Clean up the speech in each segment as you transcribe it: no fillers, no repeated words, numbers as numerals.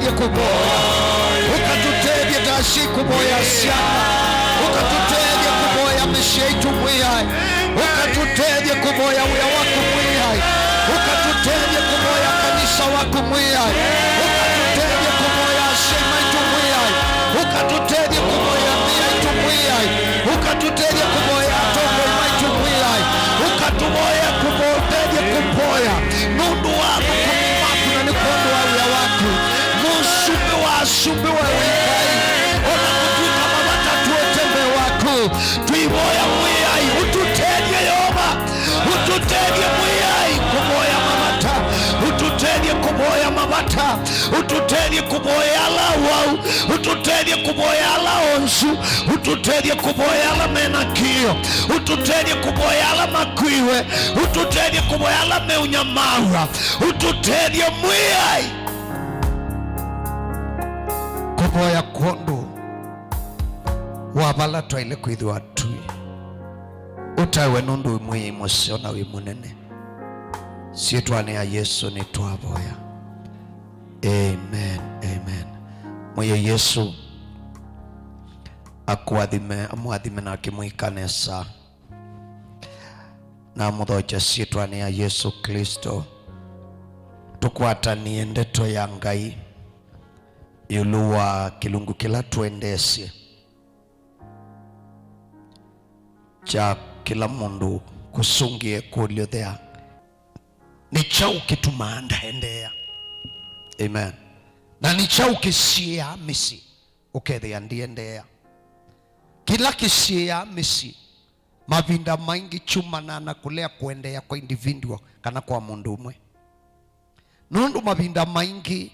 ukatutethie kuboya, ukatutethie tashi kuboya siana, ukatutethie kuboya mishaitu mwihai, ukatutethie kuboya uya waku mwihai, ukatutethie kuboya kanisa waku mwihai, ukatutethie kuboya shema itu mwihai, ukatutethie kuboya mia itu mwihai, ukatutethie kuboya tongo itu mwihai, ukatuboya kuboya kuboya nundu waku kumimaku na nikondo wa uya waku musumbi wa asumbi wa wikai ona kutuika mabata tuotembe waku tuiboya mwihai ututethie Yehova, ututethie mwihai kuboya mabata, ututethie kuboya mabata, ututethie kuboya ala wau, ututethie kuboya ala onsu, ututethie kuboya ala menakio, ututethie kuboya ala makwiwe, ututethie kuboya ala meunyamawa, ututethie mwihai kuboya kondo wabala twaile kwithwa tui utawe nundu mwi musio na wi munene sietwane ya Yesu ni twaboya. Amen, amen. Mwe Yesu amwathime na kimwikanesa na muthoja sietwane ya Yesu Kristo tukwatanie ndeto ya Ngai yuluwa kilungu kila tuendesie cha kila mundu kusungie kuliothea ni chau kitumanda endea. Amen. Na ni chau kisia misi ukethea ndiendea kila kisia misi mavinda maingi chumana na kulea kuendea kwa individual kana kwa mundu umwe nundu mavinda maingi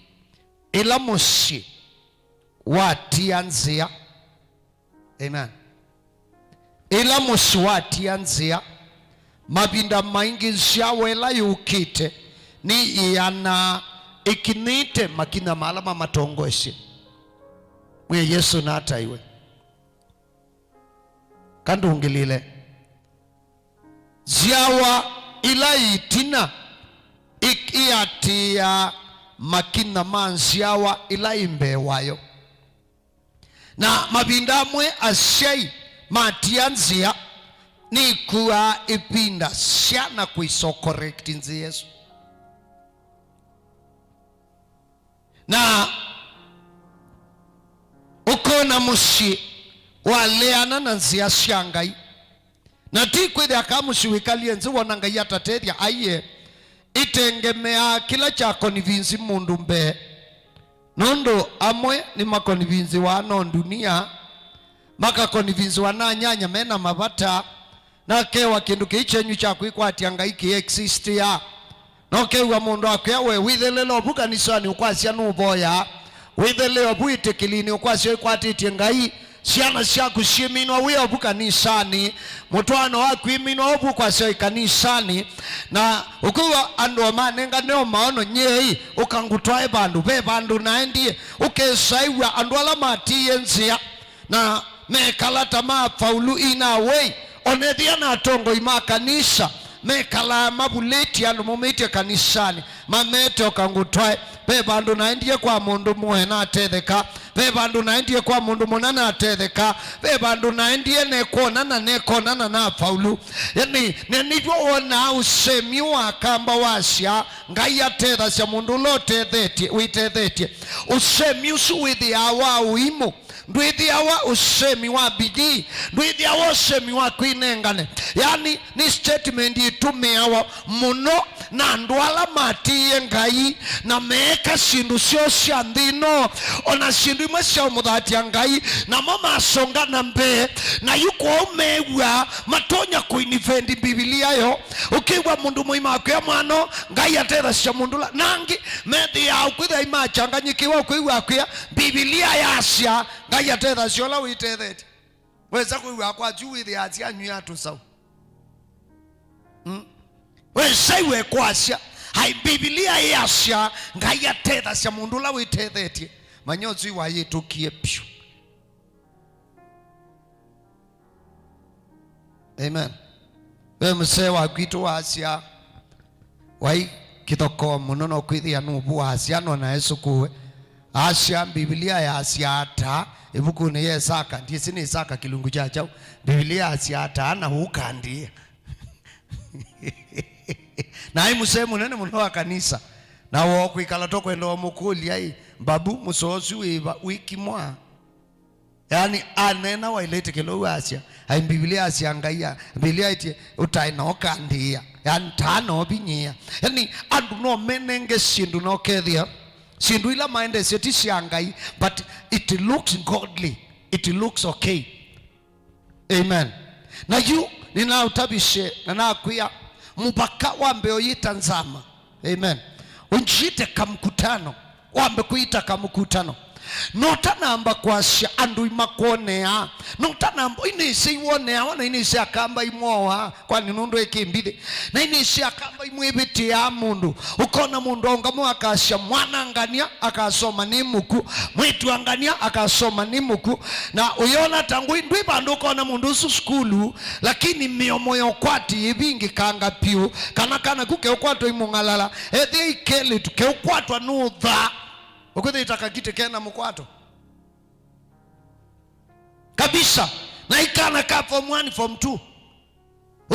ila musi watianzia. Amen. Ila musi watianzia mavinda maingi nsiawela yukite ni iyana ikinite makina malama matongoeshe mwe Yesu na hata iwe kandu ungilile ziawa ila itina ikiatia makina manziawa ila imbewayo na mavinda mwe ashei matianzia ni kuwa ipinda siana kuiso correct nzi Yesu na ukona mushi waleana na nzia siangai na tikwede akamushi wikalie nzi wonangai atatethia aiye itengemea kila chako ni vinzi mundu mbe nondo amwe ni makoni vinzi wano dunia makakoni vinzi wana nyanya mena mabata na kewa kindu kichenyu cha kuikwatia Ngai ki exist ya no kewa mundu akwe withelelo obuka nisani ukwasia nuboya withelelo obuite kilini ukwasia ikwatite Ngai siana siaku siminwa wiyo obuka nisani mutwano wakwiminwa obu kwasia ikanisani na ukuwa andu amanenga neo maono nyei ukangutwae bandu be bandu naendie ukesaiwa andu ala matiye nzia na mekalata mafaulu ina wei onethia na tongo ima kanisa mekala mabuleti alu mumite kanisani mamete okangutwae be bandu naendie kwa mundu muhe na atetheka be bandu naendie kwa mundu munana atetheka be bandu naendie nekonana na faulu yani nenivyo ona usemi wa kamba wasya Ngai atetha cia mundu lo tethetie witethetie usemi usu withi awa uimu ndwithi awa usemi wa bidii ndwithi awa usemi wa kwinengane yani ni statement itumeawa muno na ndwala matiye Ngai na meka sindu sio cia nthino ona sindu imwe cia umuthatia Ngai na mama asonga na mbe na yuko umewa matonya kuinifendi Biblia yo ukiwa mundu muima akwa mwano Ngai atetha cia mundu nangi methi ya ukwitha ima changanyikiwa ukiwa akwa Biblia yacia Ngai atetha cia la witethete weza kuiwa kwa juu ithi acia nyu tu sawa wesaiwe kwasia hai Biblia yacia Ngai atetha cia mundu la witethetie manyozi wa yitukie pyu. Amen. We mse wa kwitu wacia wai kitoko muno no kwithia nubu wacia no na Yesu kuwe Asya Biblia ya asyata ibuku ni Isaka ndisi ni Isaka kilungu chacho Biblia asyata na ukandie na imusemu nene muno wa kanisa na wo kwikala tokwenda omukuli ai babu musosi wiki mwa yani anena wa ilete kilo Asya ai Biblia asyangaya Biblia iti utaina okandia yani tano binyia yani andu no menenge sindu no kethia sindu ila maende seti syangai but it looks godly, it looks okay. Amen. Na yu nina utabishe na nakuya mubaka wambe oyita nzama. Amen. Unjite kamkutano wambe kuita kamkutano nota namba kwasya andu imakonea nota namba inisi iwonea wana inisi akamba imoa kwa nundu ekimbide na inisi akamba imwibiti ya mundu ukona mundu ongamu akasya mwana angania akasoma ni muku mwitu angania akasoma ni muku na uyona tangu indwi bandu ukona mundu usu skulu lakini miyomoyo kwati ibingi kanga piu kana kuke ukwato imungalala ethi ikeli tuke ukwatwa nudha ukuthe itakakite kena mkwato kabisa na ikana ka form 1 form 2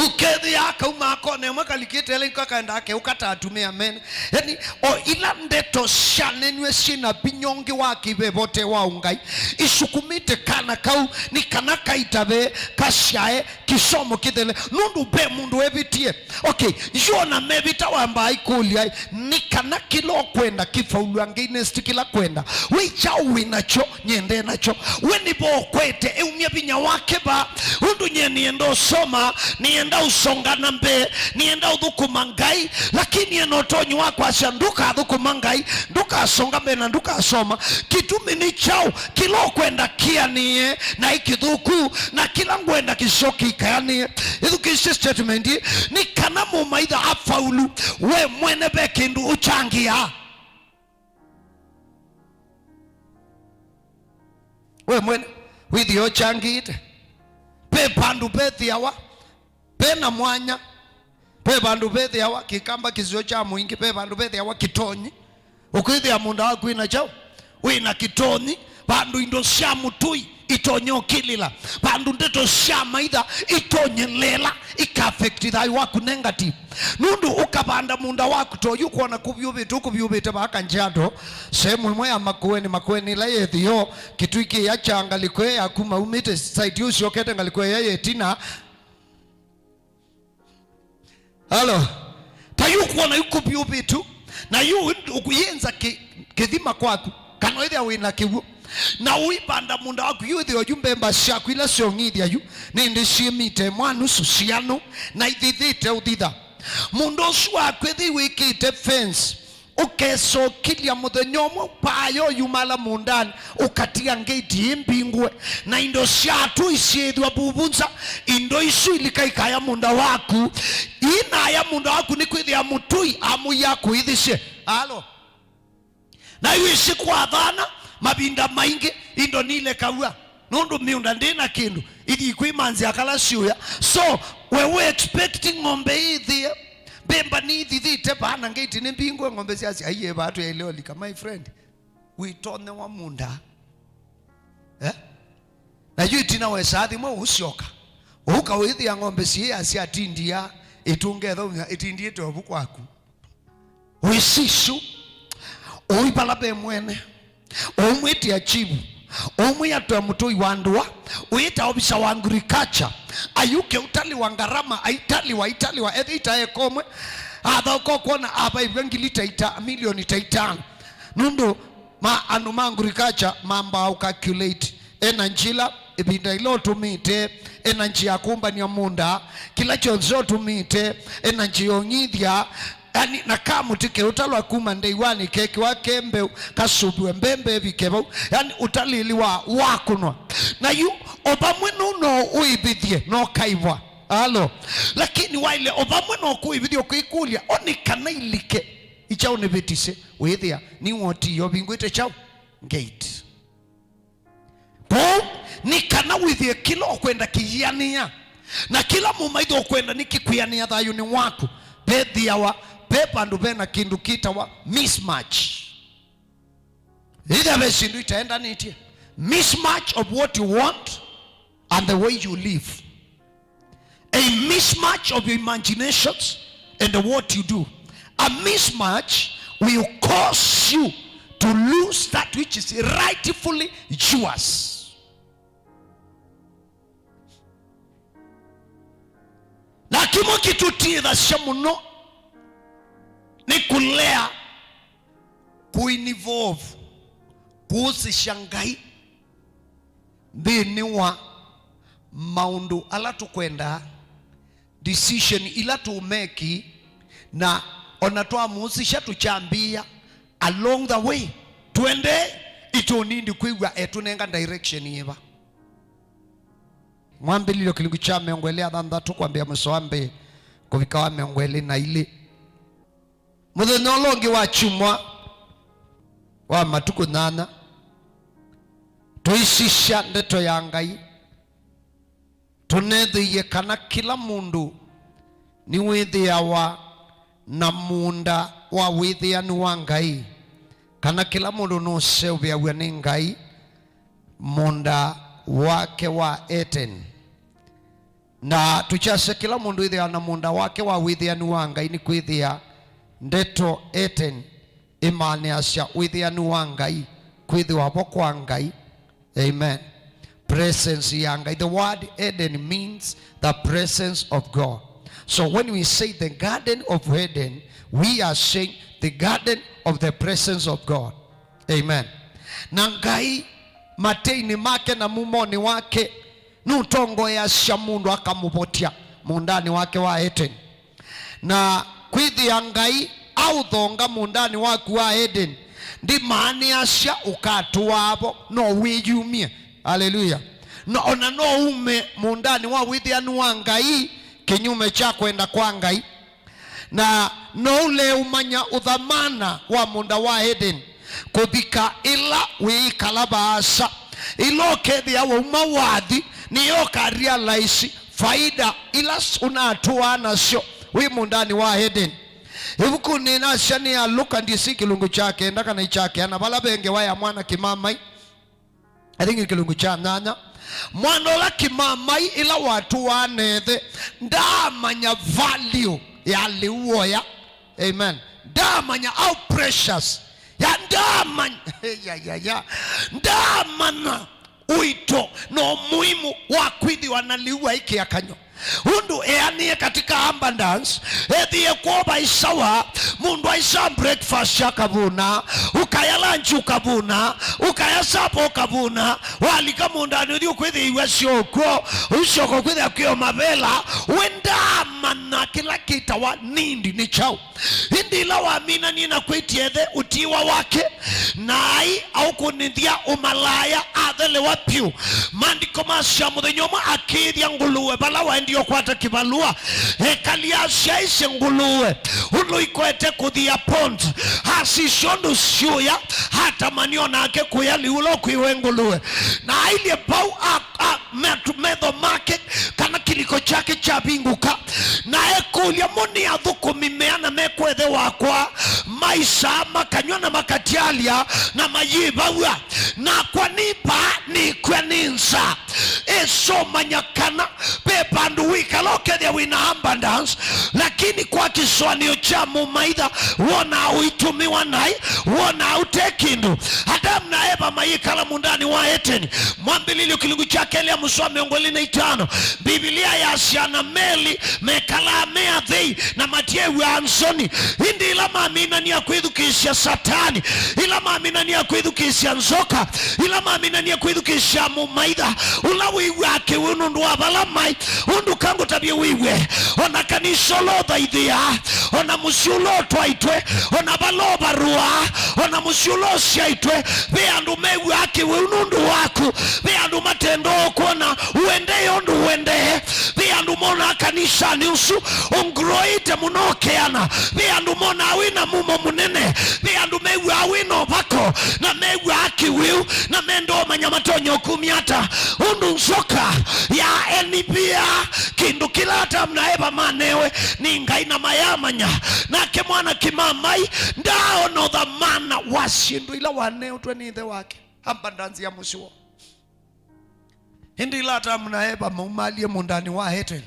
ukethi yaka umakone mwaka likite ile kaenda yake ukatatumia men yani o ila ndeto shanenwe sina pinyongi wake bebote wa ungai isukumite kana kau ni kana kaitabe kashae kisomo kidele nundu be mundu ebitie okay jona mebita wamba ikulia ni kana kilo kwenda kifaulu angine stikila kwenda wicha winacho nyende nacho weni bo kwete eumia binya wake ba undu nyeni endo soma ni enda usongana mbe nienda udhukumangai lakini enotonyi wako ashanduka adhukumangai nduka asonga mbe na nduka asoma kitumi ni chao kilo kwenda kianie na ikidhuku na kila ngwenda kishoki ikayanie idhu kisi statement ni kana mumaidha afaulu we mwene bekindu uchangia we mwene withi ochangite pe pandu pethi yawa pena mwanya pe bandu bethe yawa kikamba kizio cha mwingi pe bandu bethe yawa kitonyi ukwithi ya munda waku ina chao wina kitonyi bandu indo sha mutui itonyo kilila bandu ndeto sha maitha itonye lela ika-affect thai waku negative nundu ukabanda munda waku to yuko na kubyubite baka njado sehemu imwe ya makueni la yethio kitu iki ya changa likwe ya kuma umite site usio kete ngalikwe ya yetina. Halo tayu kuona yuko byubitu na yu ukuyenza kithima kwaku kana ithia wina kiwu na uibanda munda waku yuthi ojumbe mbashaku ila siongithia yu nindi shimite mwanu susiano na ithithite uthitha mundu usu waku ithi wikite fence ukeso kilia muthenyomo payo yumala mundani ukatia ngeti imbingwe na indo shatu isiethwa bubunza indo isu ilikaikaya munda waku ina ya munda waku ni kwithia mutui amu yaku ithishe. Halo na iwishi kwa dhana mabinda maingi indo nile kaua nundu miunda ndina kindu ithi ikwimanzi akala siuya so wewe expecting ngombe ithi bemba ni thithite bana ngeti ni mbingwe ngombe siasi aiye batu ya ileo lika my friend uitone wa munda na yu itina wesathi mwe usioka uka withi ya ngombe siasi atindia itungetho itindie tobu kwaku wisishu uibala be mwene umwiti ya chibu umwe ya tuwa mutui wandua uita obisa wa agriculture ayuke utali wa ngarama aitali wa ethi itae komwe adha uko kuona aba ibengili taita milioni taitano nundu ma anuma agriculture mamba ukalculate ena njila ibinda ilo tumite ena njia kumba ni munda kila chonzo tumite ena njio ngithia yani nakamu tike utalwa kuma ndeiwani keki wa kembe kasubu mbembe bikebo yani utalili wa kunwa na yu obamwe no uibithie no kaibwa. Halo lakini wale obamwe no kuibithio kuikulia onikana ilike ichao ne betise wethia ni woti yo bingwite chao gate po nikana withie kilo kwenda kiyiania na kila mumaitho kwenda nikikwiania thayu ni waku bethia wa pepa ndu bena kindu kita wa mismatch Either way itaenda nitie. Mismatch of what you want and the way you live. A mismatch of your imaginations and what you do. A mismatch will cause you to lose that which is rightfully yours. Na kimo kitutira shamuno ni kulea, kuinvolve, kuusishangai thini wa maundu ala tukwenda, decision ila tumeki, na onatoa muusisha tuchambia along the way twende itonindi kwigwa etunenga direction yiva. Mwambililo kilingu cha meongwele adhandatu kwambia msoambe kuvikawa meongwele na ili mudhenolongi wa chumwa wa matuku nana tuisisha ndeto ya Ngai tunethiye kana kila mundu ni withiawa na munda wa withianu wa Ngai, kana kila mundu no seuvia ni Ngai munda wake wa Eden. Na tuchase kila mundu withia na munda wake wa withianu wa Ngai ni kwithia ndeto Eden imani asya withianu wa Ngai kwithiwa po kwa Ngai. Amen. Presence ya Ngai. The word Eden means the presence of God. So when we say the Garden of Eden, we are saying the garden of the presence of God. Amen. Na Ngai mateini make na mumoni wake nutongo ya shamundu akamupotia mundani wake wa Eden. Na kwithi ya Ngai au thonga mundani wake wa Eden ndi maani asya ukatuwabo no wiyumie. Hallelujah. No ona no ume mundani wa withianu wa Ngai kinyume cha kwenda kwa Ngai, na no ule umanya udhamana wa munda wa Eden kubika ila wiikalabasa ilo kethi ya umawadhi niyo realize faida ila unatua nasyo wi mundani wa Eden. Ibuku nina shani ya Luka ndisi kilungu chake ndaka na ichake anabala benge waya mwana kimamai I think kilungu cha nana mwana la kimamai ila watu wanethe ndamanya value ya liuoya. Amen. Ndamanya how precious ya ndamanya ndamana uito no muhimu wa kwithi wanaliua iki ya kanyo undu eanie katika abundance ethie kuoba isawa mundu aisa breakfast yakabuna ukaya lunch ukabuna ukaya supper ukabuna walika mundani uthi ukwithi iwe sioko usoko kwithi akio mavela wenda mana kila kita wa nindi ni chao hindi la waamina nina kwitiethe utiwa wake nai au kunithia umalaya athele wapiu mandiko masya muthenyoma akithia nguluwe bala wendio kwata kibalua hekalia shaise nguluwe ulu ikwete kuthia pond hasishondu siuya hata maniona ake kuyali ulo kuiwe nguluwe na ilie pau metho market kana kiliko chake cha binguka na ekulia moni adhuku mimea na mekwethe wakwa maisa makanywa na makatialia na mayibawa na kwa nipa ni kwa ninsa eso manyakana pepandu wika loke there wina abundance lakini kwa kiswanio cha mumaidha wona uitumiwa nai wona utekindu Adam na Eva mayikala mundani wa Eden mwambilili kilungu chake elia muswa miongoli na 5 Biblia ya asiana meli mekala mea dhei na matie wa ansoni hindi ila maamina ni ya kuidhukisha satani ila maamina ni ya kuidhukisha nzoka ila maamina ni ya kuidhukisha mumaidha ula wiwe ake unundu wa balamai undu kangu tabia wiwe ona kanisolo dhaidhia ona musiulo twaitwe ona baloba rua ona musiulo siaitwe beandu mewe ake unundu waku beandu matendo kuona uende yondu uende beandu mona kanisa ni usu ungroite munokeana be andu mona awina mumo munene be andu mewu awino bako na mewu akiwiu na mendo manyamatonyo kumiata undu nsoka ya enibia kindu kilata mnaeba manewe ni ngai na mayamanya na ke mwana kimamai ndao no dhamana washindu ila waneo twenithe wake ambandanzi ya mushuo hindi ilata mnaeba maumalie mundani wa heten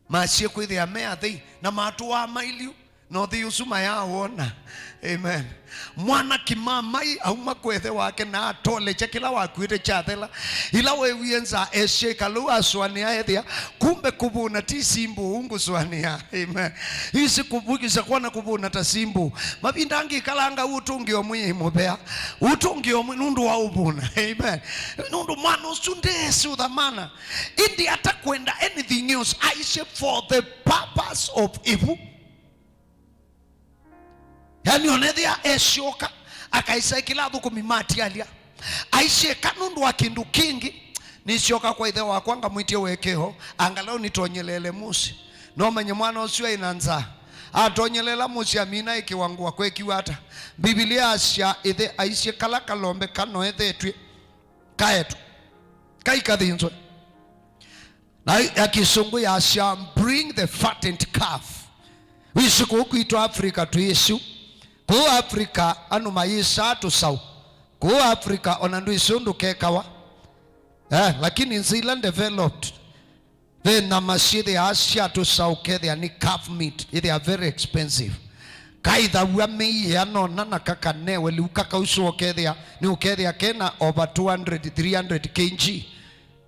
machie kwithi ya mea thei na matu wa mailiu no thi usuma ya wona. Amen. Mwana kimamai au makwethe wake na atole chakila wakwite chathela ila wewienza esheka luwa swania ethia kumbe kubuna ti simbu ungu swania. Amen. Hisi kubukisa kuona kubuna ta simbu mabindangi kalanga utungi omwe mobea utungi omwe nundu wa ubuna. Amen. Nundu mwana usundesi udhamana indi atakwenda anything else aishe for the purpose of evil. Yani onethia eshoka akaisa kila thuku mimati alia aishe kanundu wa kindu kingi nishoka kwa ithe wakwa ngamwitie wekeho angalau nitonyelele musi no menye mwana ucio inanza atonyelela musi amina ikiwangwa kwekiwata Biblia asya ithe aishe kala kalombe kano ethetwe kaetu kaikathinzwe na ya kisungu ya asya bring the fattened calf wisiku kuitwa Afrika tuisu ku Afrika anu maisha tusau ku Afrika onandu isundu kekawa lakini in Zealand developed then na mashide Asia tusau kethia ni calf meat they are very expensive kaitha wame ya no nana kaka newe liukaka usuo kethia ni ukethia kena over 200-300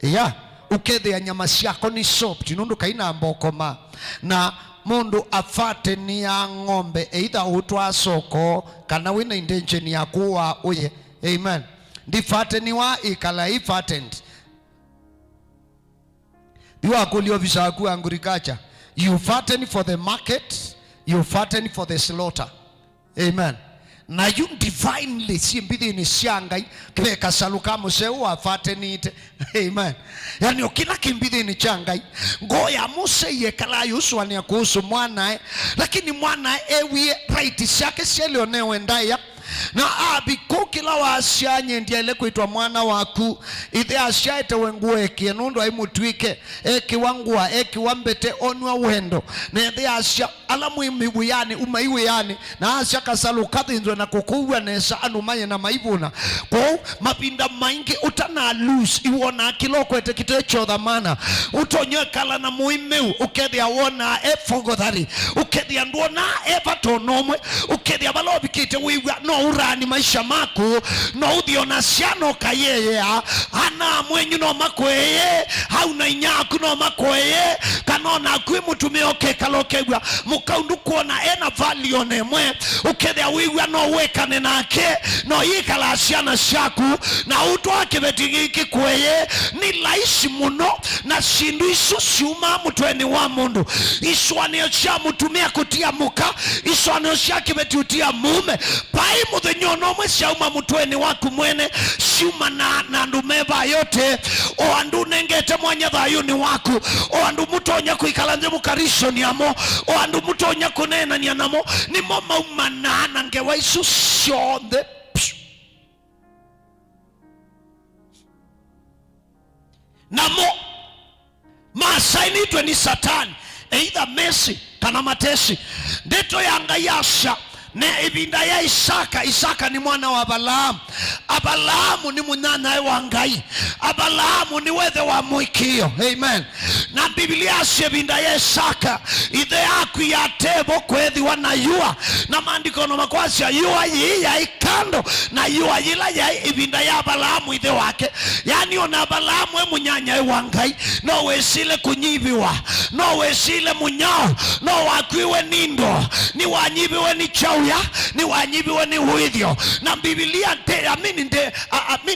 kg ukethia nyama siako ni soft nundu kaina mbokoma na mundu afate ni ya ng'ombe either utwa soko kana wina intention ya kuwa uye. Amen. Ndifate ni wa ikala ifatent diwa kulio visaku agriculture you fatten for the market you fatten for the slaughter. Amen. Na you divinely simbithi ni shangai kweka saluka museu afatenite. Amen. Yani okila kimbithi ni changai ngoya muse yekala yuswa ni kuhusu mwana lakini mwana ewie right shake shelio newe ndaya na abiko kila wa asyanye ndiele kuitwa mwana waku ithe asyaete wengue kienundu aimutwike kiwangua kiwambete onwa wendo na ithe asya alamu imibu yani umaiwe yani na asya kasalu kathinzwe na kukuwa nesa anumaye na maibuna kwa mapinda maingi utana lose iwona kiloko ete kitecho dhamana utonye kala na muimeu ukethia wona fogothari ukethia nduona batonomwe ukethia balobi kite wiwa no urani maisha mako no uthiona ciano kayeye ana mwenyu no makweye hauna inyaku no makweye kanona kwi mutumio kekalokegwa mukaundu kuona ena value nemwe ukethia wiwa no wekane nake no yikala ciana ciaku na utwa kibetigiki kweye ni laishi muno na shindu isu ciuma mutweni wa mundu iswanio cia mutumia kutia muka iswanio cia kibeti utia mume pai muthenyono mwe ciauma mutweni waku mwene ciuma na ndumeva yote o andu nengete mwanya thayo ni waku o andu mutonya kuikala nje mukarisho ni amo o andu mutonya kunena ni anamo ni mama umanana ngewa isu cionthe namo masainitwe ni satani either mesi kana matesi ndeto yanga yasha ne ibinda ya Isaka ni mwana wa Abalaamu ni munana wa ngai Abalaamu ni wethe wa mwikio. Amen. Na Biblia asebinda ya Isaka ithe yaku ya tebo kwethi wana yua na maandiko no makwasya yua yi ya ikando na yua yila ya ibinda ya Abalaamu ithe wake yani ona Abalaamu munyanya wa ngai no wesile kunyibiwa no wesile munyao no wakwiwe nindo ni wanyibiwe ni chauya ni wanyibiwe ni huidhio na Biblia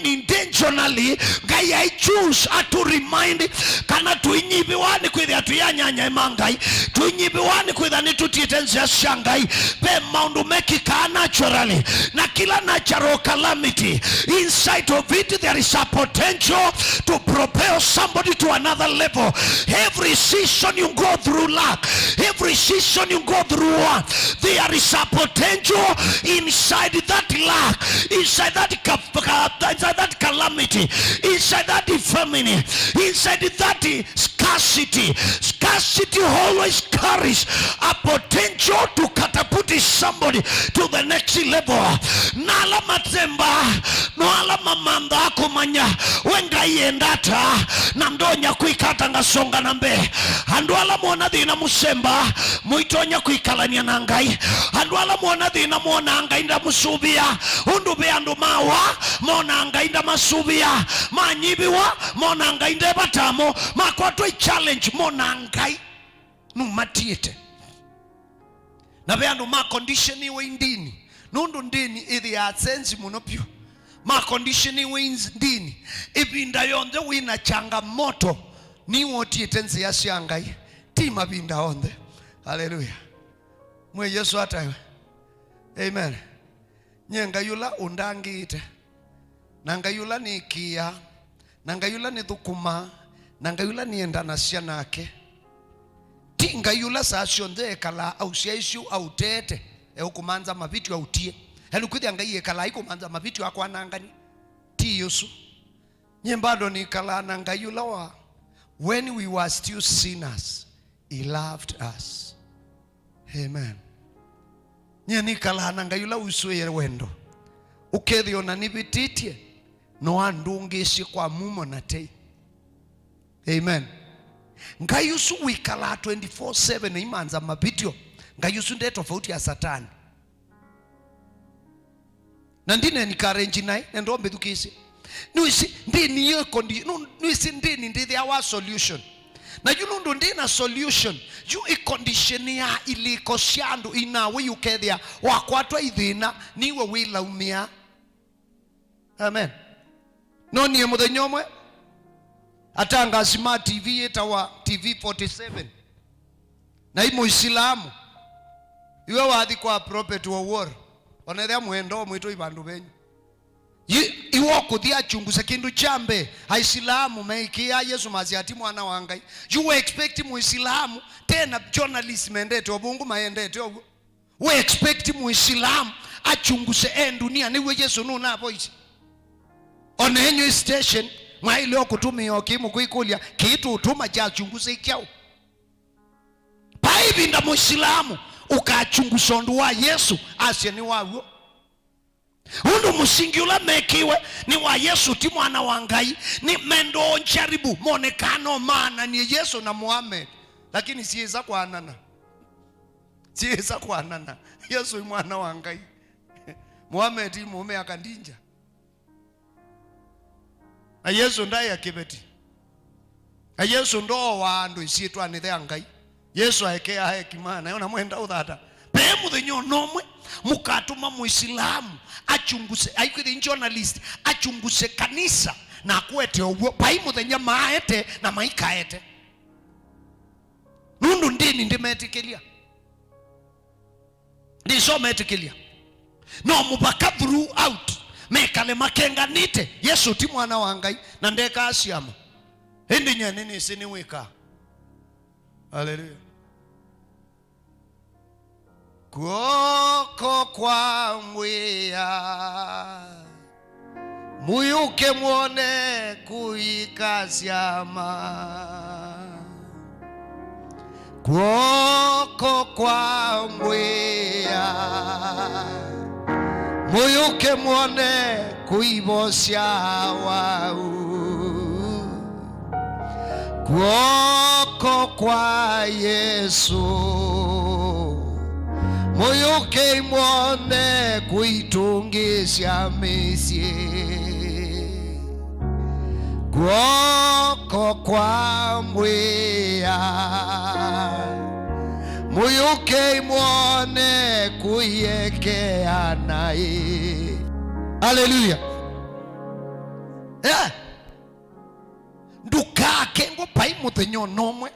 intentionally ngai I choose to remind kana tuinyibiwani kwithia tuyanyanya mangai tuinyibiwani kwithia nitutitenza shangai be maundu mekika naturally na kila natural calamity inside of it there is a potential to propel somebody to another level. Every season you go through lack, every season you go through one, there is a potential inside that lack, inside that calamity, inside that infirmity, inside that scarcity. Scarcity always carries a potential to catapult somebody to the next level. Nala matemba no ala mamanda kumanya wenga yendata na mdonya kuikata ngasonga nambe andwala muona dina musemba muitonya kuikalania nangai andwala muona dina muona anga inda musubia undube andu mawa muona anga inda masubia manyibiwa muona anga inda batamo makwatwe challenge muona angai numatiete na be andu ma condition iwe indini nundu ndini ithi ya sense munopyo ma condition iwe indini ibinda yonde wina changamoto ni wotiete nzi ya shangai ti mabinda onde. Hallelujah. Mwe Yesu atawe. Amen. Nyenga yula undangite nanga yula ni kia nanga yula ni thukuma nanga yula ni endana cianake tinga yula sacionde kala au ciaishu au tete ukumanza mavitu autie helu kuthi angai kala ikumanza mavitu akwa nangani ti Yesu nyembado ni kala nanga yula wa when we were still sinners he loved us. Amen. Nyeni kala nanga yula uswe wendo ukethio na nibititie no andungishi kwa mumo na tei. Amen. Ngayusu wikala 24/7 imanza mabitio ngayusu nde tofauti ya satani na ndine nikarenji nai nendo mbedukisi nuisi ndini yo condition nuisi ndini ndi our solution na yunundu ndina solution yu condition ya iliko shandu inawe yukethia wakwatwa ithina niwe wilaumia. Amen. No niye muthenyomwe atanga smart TV etawa TV 47 na imo Islamu iwe wathi kwa prophet wa war onethia mwendo mwito ibandu benyu iwo kuthia chunguza kindu chambe Islamu meikia Yesu maziati mwana wa Ngai you expect muislamu tena journalist mendete obungu maendete obwo we expect muislamu achunguze dunia niwe Yesu nuna hapo ichi onenyo station mwaile okutumia okimu kuikulia kitu utuma cha chunguze ikyao paibi nda muislamu ukachunguza ndu wa Yesu asye ni wawo undu musingi ula mekiwe ni wa Yesu ti mwana wa Ngai ni mendo njaribu monekano maana ni Yesu na Muhammad lakini siweza kuanana Yesu mwana wa Ngai Muhammad mume akandinja na Yesu ndaye akibeti na Yesu ndo wa andu isietwa ni the Ngai Yesu aekea hekimana yona mwenda uthata pemu thenyo nomwe mukatuma muislamu achunguse aikwithi journalist achunguse kanisa na kwete obwo pai muthenya maete na maikaete nundu ndini ndimetikelia ndisometikelia no mubaka throughout mekale makenganite Yesu ti mwana wa Ngai na ndeka asiama hindi nyanini siniwika. Hallelujah. Kuoko kwa mwia muyuke mwone kuikasiama kuoko kwa mwia muyuke mwone kuibosya wau kuoko kwa Yesu muyuke mwone kuitungisya misye kuoko kwa mwia muyuke mwone kuyekea nae Haleluya. Ndukake ngo pai muthenyo nomwe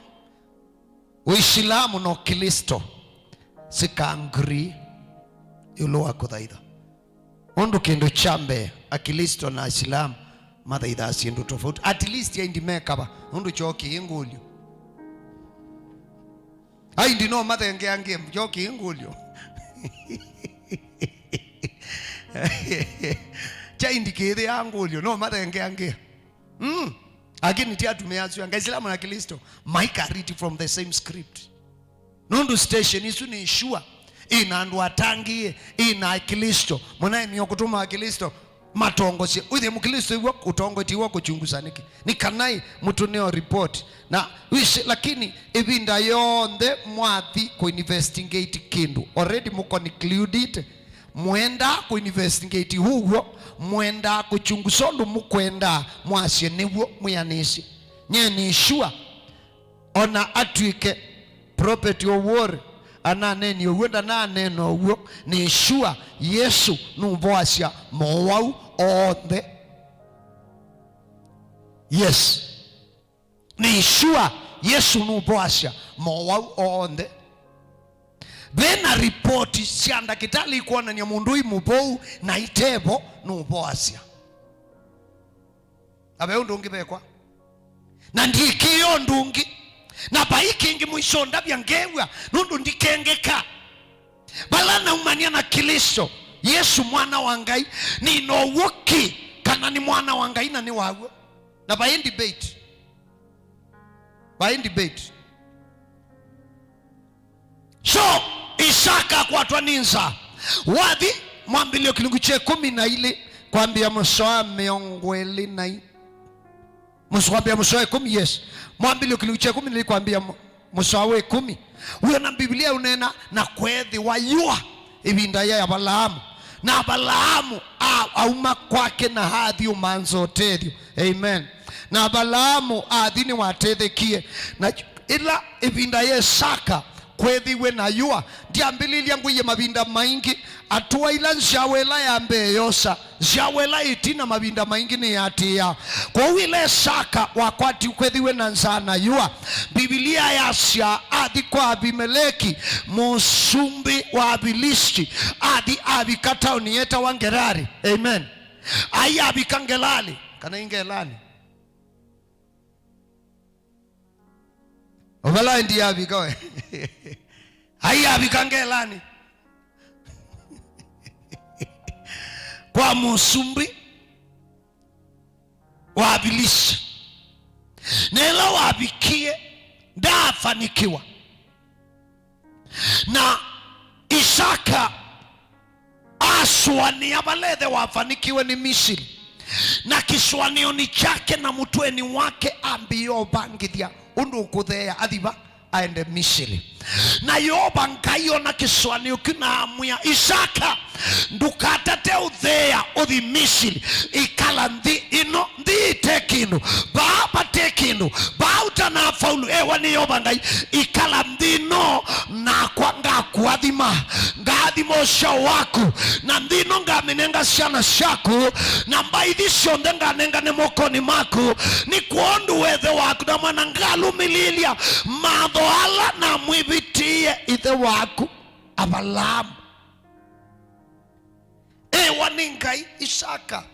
Uislamu no Kristo sikangri yulo akuthaitha undu kindu chambe akristo na Islam mathaitha asindu tofauti at least ya indimekaba undu choki ingulio ai ndino mathenge ange choki ingulio cha indikithe angulio no mathenge ange Again, it had to me as you and Islam and Kristo. Mike read from the same script. Nundu station isu ni Yeshua. Ina andu atangi ina Kristo. Mwana ni okutuma Kristo matongozi. Uthi mkristo iwo utongoti iwo kuchunguzaniki. Ni kanai mutuneo report. Na wishi lakini ibinda yonde mwathi ku investigate kindu. Already muko included. Mwenda ku investigate huo mwenda kuchungusondu mukwenda mwasye niwo muyanisi nye ni Yeshua ona atwike property owore ananeni owenda na neno wo ni Yeshua Yesu numboasya mowau onde yes ni Yeshua Yesu numboasya mowau onde Bena report sianda kitali kuona ni mundui mubou na itebo nuboasya. Abe undungi bekwa. Na ndikiyo ndungi. Na baikingi muishonda byangewa nundu ndikengeka. Balana umania na Kristo. Yesu mwana wangai ni no woki kana ni mwana wangai na ni wawe. Na bayi debate. Bayi debate. So Isaka kwa twaninza wathi mwambilio kilungu che 12 kwambia msoa miongweli nai msoa msoa 10 yes mwambilio kilungu che 12 kwambia msoa we 10 huyo na Biblia unena na kwethi wayua ibinda ya Balaamu na Balaamu auma kwake na hadhi umanzo tedio amen na Balaamu adhini watethekie na ila ibinda ya Isaka kwethiwe na yua diambililia nguye mabinda maingi atua ila nshawela ya mbeyosa nshawela itina mabinda maingi ni yatia kwa wile Isaka wakwati kwethiwe na nzana yua Biblia yasya adi kwa Abimeleki musumbi wa Abilisti adi abikata unieta wangerari amen aya abikangelali kana ingelani Ovala ndi abikoe haya abikangelani kwa musumbi wa Abilisi nela wabikie ndafanikiwa na Isaka aswani abalethe wafanikiwe ni Misiri na kiswanio ni chake na mutweni wake ambio bangithia undu kuthea athiba aende Misiri na yoba nkayo na kiswanio kina amuya Isaka ndukatate uthea uthi Misiri ikala nthi ino nthi tekinu baba tekinu bauta na faulu wani yoba ngai ikala nthi no na kwa ngakuathima ngathimo sha waku na nthi no ngamenenga ciana ciaku na mbaithi cionthe nganenga ni mokoni maku ni kuondu wethe waku na mwana ngalumililia matho ala na mwibitie ithe waku Abalamu wani ngai Isaka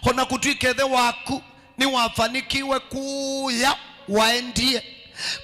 hona kutwike ithe waku ni wafanikiwe kuya waendie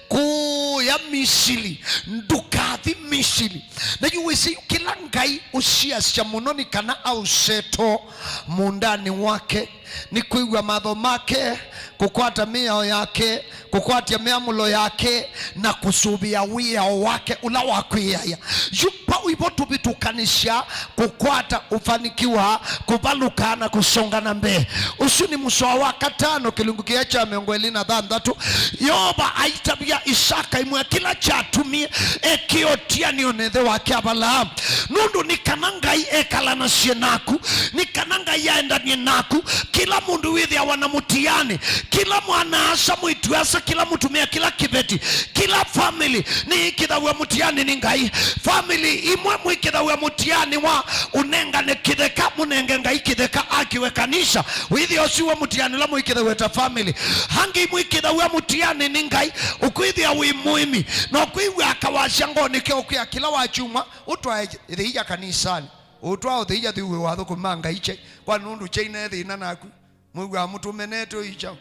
kuya Misiri ndukathi Misiri na yuwisi kila ngai usiasya munoni kana au seto mundani wake ni kuigwa matho make kukwata miao yake kukwatia miamulo yake na kusubia wia wake ula wakwiyaya yupa uibotu bitukanisha kukwata ufanikiwa kubalukana kusonga mbe usuni musoa wa 5 kilungu kiacha miongweli na 3 yoba aitabia Isaka imwe kila chatumie ekiotia nionethe wake Abalamu nundu nikanangai ekalana sienaku nikanangai yaendanie naku kila mundu withi awana mutiane kila mwana asa mwitu asa kila mutumia kila kibeti kila family ni ikithawe mutiani ni Ngai. Family imwe mwikithawe mutiani wa unengane kitheka munenge Ngai kitheka akiwekanisha withi osiwe mutiani la mwikithawe ta family hangi mwikithawe mutiani ni Ngai ukwithia wi muimi no kwiwe akawasha ngoni kyo kwa kila wachuma utwa thia kanisani utwa thia thiwe watho kumanga iche kwa nundu chaine thina naku mwiwa mutumeneto icha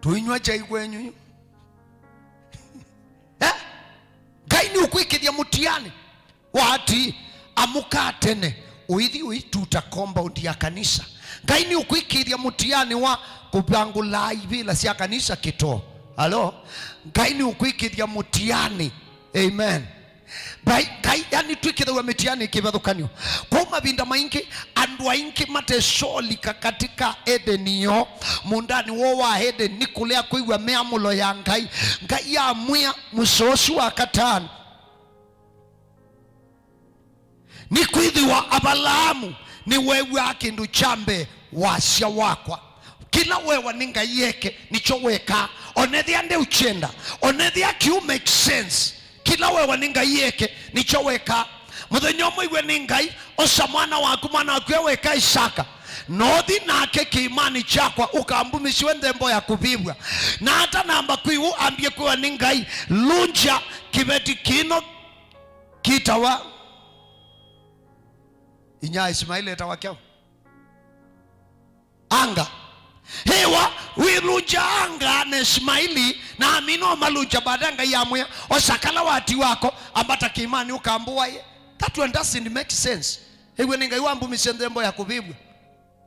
tuinywa chai kwenyu Ngai ni ukwikithia mutiani wati amuka tene uithi uituta compound ya kanisa. Ngai ni ukwikithia mutiani wa kupangula ibila cia kanisa kito. Halo, Ngai ni ukwikithia mutiani. Amen. Ngai yani twikithawe mutiani kivathukanio kwa mavinda maingi andu aingi matesholika katika Edeniyo mundani wo wa Eden ni kulea kuigwa meamulo ya Ngai. Ngai ya mwia musosu wa katani ni kwithiwa Abalamu ni wewe akindu chambe wasya wakwa kila wewe ni Ngai yeke nicho weka onethia nde uchenda onethia kiu make sense kila wewe ni Ngai yeke nicho weka muthenya mwiwe ni Ngai osa mwana waku weka Isaka nothi nake kiimani chakwa ukambumisiwe ndembo ya kubibwa na hata namba kwiu ambie kwa ni Ngai lunja kibeti kino kitawa inya Ismaili etawakyao anga hewa wirunja anga na Ismaili na amino malunja badanga yamwe osakala wati wako ambata kiimani ukambua ye that one doesn't make sense. Hewe ni Ngai wambu misendembo ya kubibwa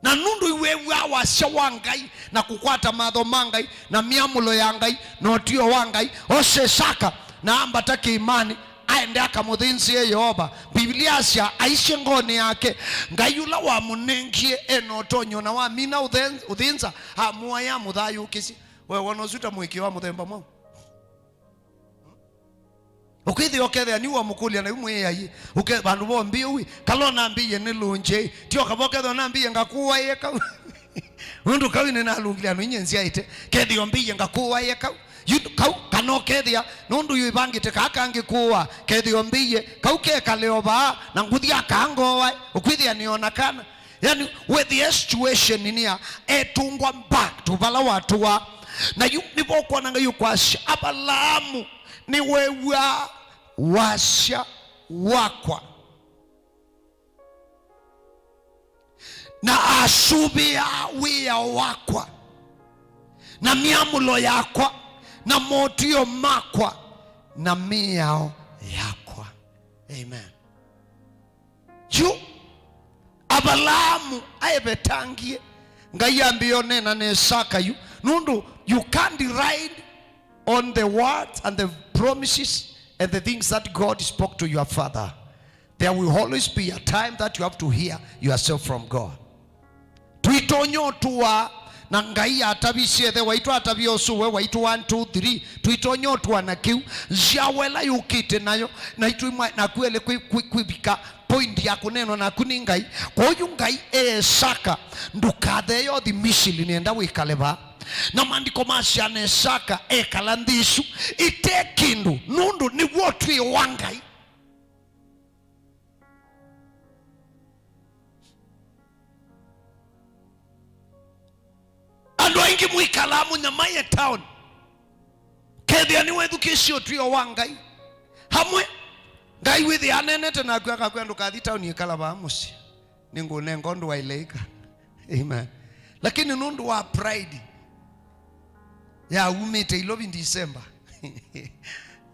na nundu iwewe awasya wa Ngai na kukwata matho mangai na miamulo ya Ngai no tio wa Ngai osesaka na ambata kiimani aende akamuthinzi Yehova. Biblia cia aishe ngoni yake Ngai ula wa munengie enotonyo na wa mina uthinza hamua ya muthayu kisi wewe wonozuta mwiki wa muthemba mo ukithi okethia ni wa mukulia na imwe yayi uke bandu bombi uwi kalona mbiye ni lunje tio kaboketho na mbiye ngakuwa yeka undu kawine na lungilia no inyenzi aite kethi ombiye ngakuwa yeka kau kanokethia nundu yibangite kakangi kuwa kethi ombiye kau keka leoba na nguthia kangowa ukwithia nionakana yani with the situation ninia etungwa back to bala watu wa na yu nibokwa nanga yukwasha Abalamu ni wewe washa wakwa na asubia wia wakwa na miamulo yakwa na motio makwa na miao yakwa. Amen. Yu Abalamu aebetangie Ngai ambione na nesaka yu nundu you can't ride on the words and the promises and the things that God spoke to your father. There will always be a time that you have to hear yourself from God. Tuitonyo tuwa na Ngai atabisie the waitu atabiosuwe waitu 1 2 3 tuitonyo tuwa na kiu njawela yukite nayo na itu na kuele kwibika point ya kuneno na kuningai kwa uyu Ngai saka ndukathe yo the mishili nienda wikaleba na mandiko masya nesaka ekalandishu itekindu nundu ni wotwi wa Ngai. Andu aingi mwikalamu nyamaye town kethia ni wethukisio trio wa Ngai hamwe Ngai withi anenete na kwaka kwendu kathi town ikalaba musi ningu nengondo wa ilaika. Amen. Lakini nundu wa pride ya umete ilobi December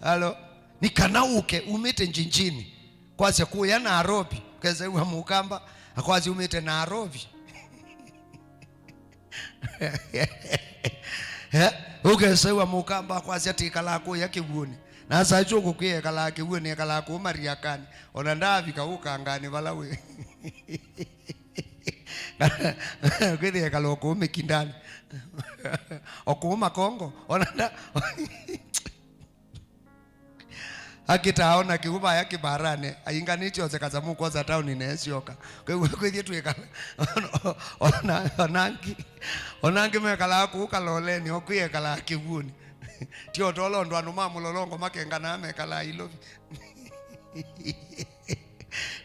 halo nikanauke umete njinjini kwase kuya Nairobi keze wa mukamba akwazi umete Nairobi ukese wa mukamba kwase atikala ko yakibuni na sacho kukie kala kibuni kala ko mariakani ona ndavi kauka ngani balawe kwithia kaloko umekindani okuma Kongo onanda akitaona kiuba yake barane ainganicho zekaza muko za town inesioka kwithia tuekala onangi mekala ku kaloleni okuye kala kibuni tio tolo ndo anuma mulolongo makenga na amekala ilovi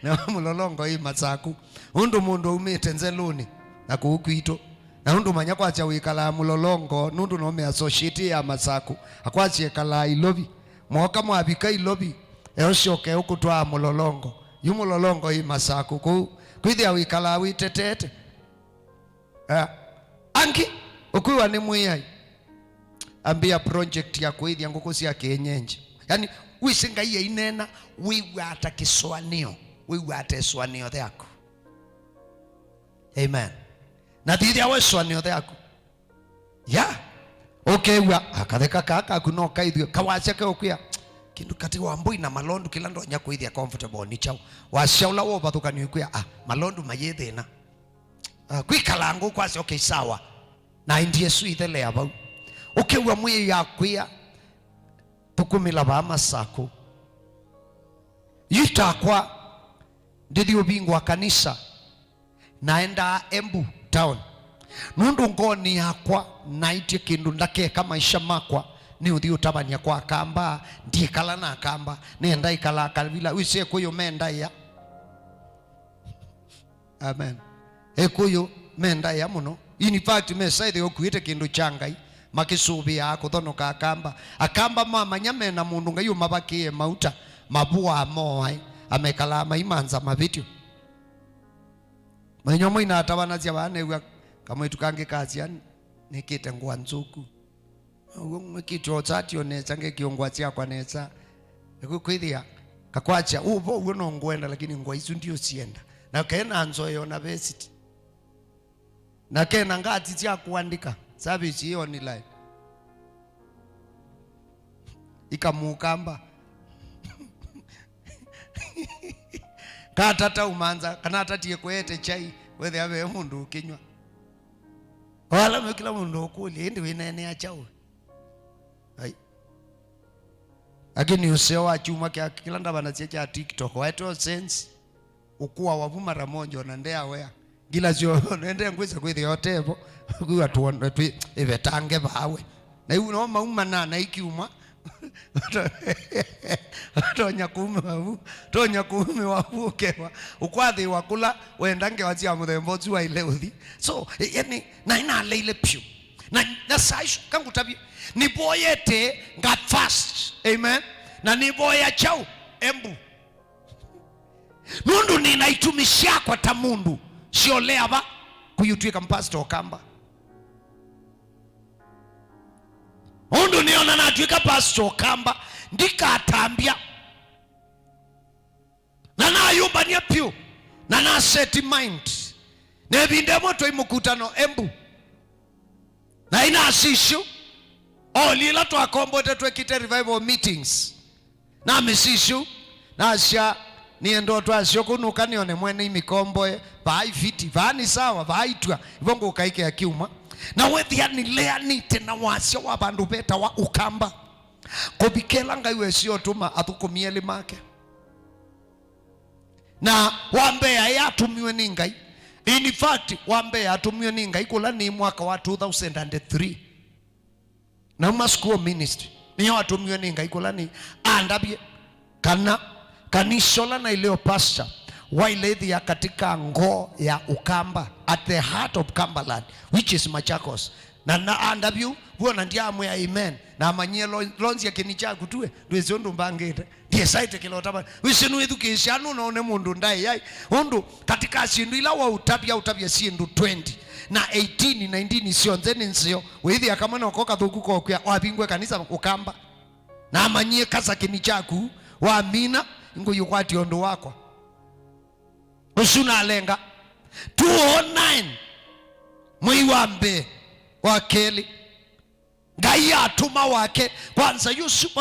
na mulolongo hii Masaku undu mundu umite nzeluni na kuukwito na undu manya kwacha wikala mulolongo nundu no me associate ya Masaku akwachi kala ilovi mwoka mwabika ilovi eoshoke ukutwa mulolongo yumulolongo hii Masaku kwithia wikala witetete angi ukuwa ni mwiyai ambia project ya kwithia nguku cia kienyenji yani wisinga iye inena wiwata kiswanio wiwata swanio thako amen na thithia we swanio thako ya okay wa akatheka kaka kunoka ithio kawacha ke okuya kindu kati wa mbui na malondu kila ndo nya kwithia comfortable ni chao washaula wo bathuka ni kuya malondu mayethina kwikalangu kwase okay sawa na indie suithele abau ukiwa mwi yakwia tukumila ba Masaku yitakwa ndithi ubingwa kanisa naenda Embu town nundu ngoni yakwa naitie kindu ndakeka maisha makwa ni uthi utabania kwa kamba ndikala na kamba nenda ikala kalvila wise kuyo menda ya amen ekuyo menda ya muno in fact mesaide okuite kindu changai makisubi yako thonoka akamba mama nyame na mundu ngayo mabakie mauta mabua moai amekala maimanza mavitio manyomo ina tawana cia bana kama itukange kazi yani nikite ngwa nzuku ngikito tsati onetsa ngekiongwa cia kwa netsa ekukwithia kakwacha uvo uno ngwenda lakini ngwa isu ndio sienda na kena nzoyo na besiti na kena ngati cia kuandika service hiyo online ikamukamba katata umanza kana tatie kwete chai wethe ave mundu ukinywa wala mekila mundu ukuli ndi winene ya chao ai lakini usewa chuma kila ndabana cha TikTok waito sense ukuwa wavu mara moja na ndea wea gila sio nende ngweza kwithi yotevo kuwa tuone tu ivetange bawe na uno mauma na ikiuma tonya kuume wavu kewa ukwathi wakula wendange watia muthembo tu wa ile uthi so yani na ina leile pyu na saisho kangu tabia ni boyete nga fast amen na ni boya chao Embu nundu ninaitumishia kwa tamundu sio leaba kuyutwika mpastor kamba undu niona natwika pastor kamba ndika atambia na nayumba ni pio na na set mind ne binde moto imukutano Embu na ina asishu lila to akombote twekite revival meetings na misishu na asha niendo twasho kunuka nione mwene imikomboe vai viti vani sawa vaitwa ivongo ukaike ya kiuma na wethia nilea nite na wasio wa bandu beta wa ukamba kubikela ngaiwe sio tuma athukumiele make na wambea yatumiwe ni ngai in fact wambea yatumiwe ni ngai kula ni mwaka wa 2003 na maskuo ministry ni watumiwe ni ngai kula ni andabie kana kanisola na ileo pastor wailethi ya katika ngo ya ukamba at the heart of Cumberland which is Machakos na andabyu buona ndiamwe amen na manyie lonzi ya kinicha kutue ndwezondu mbangete die site kilotaba wisinu education unaone mundu ndai yai undu katika sindu ila wa utabia sindu 20 na 18 19 sio nzeni nsio withi akamana okoka thukuko kwa wabingwe kanisa ukamba na manyie kasa kinichaku wa amina nguyu kwati ondo wako usuna alenga 209 mwiwambe wakeli ngai atuma wake kwanza yusufu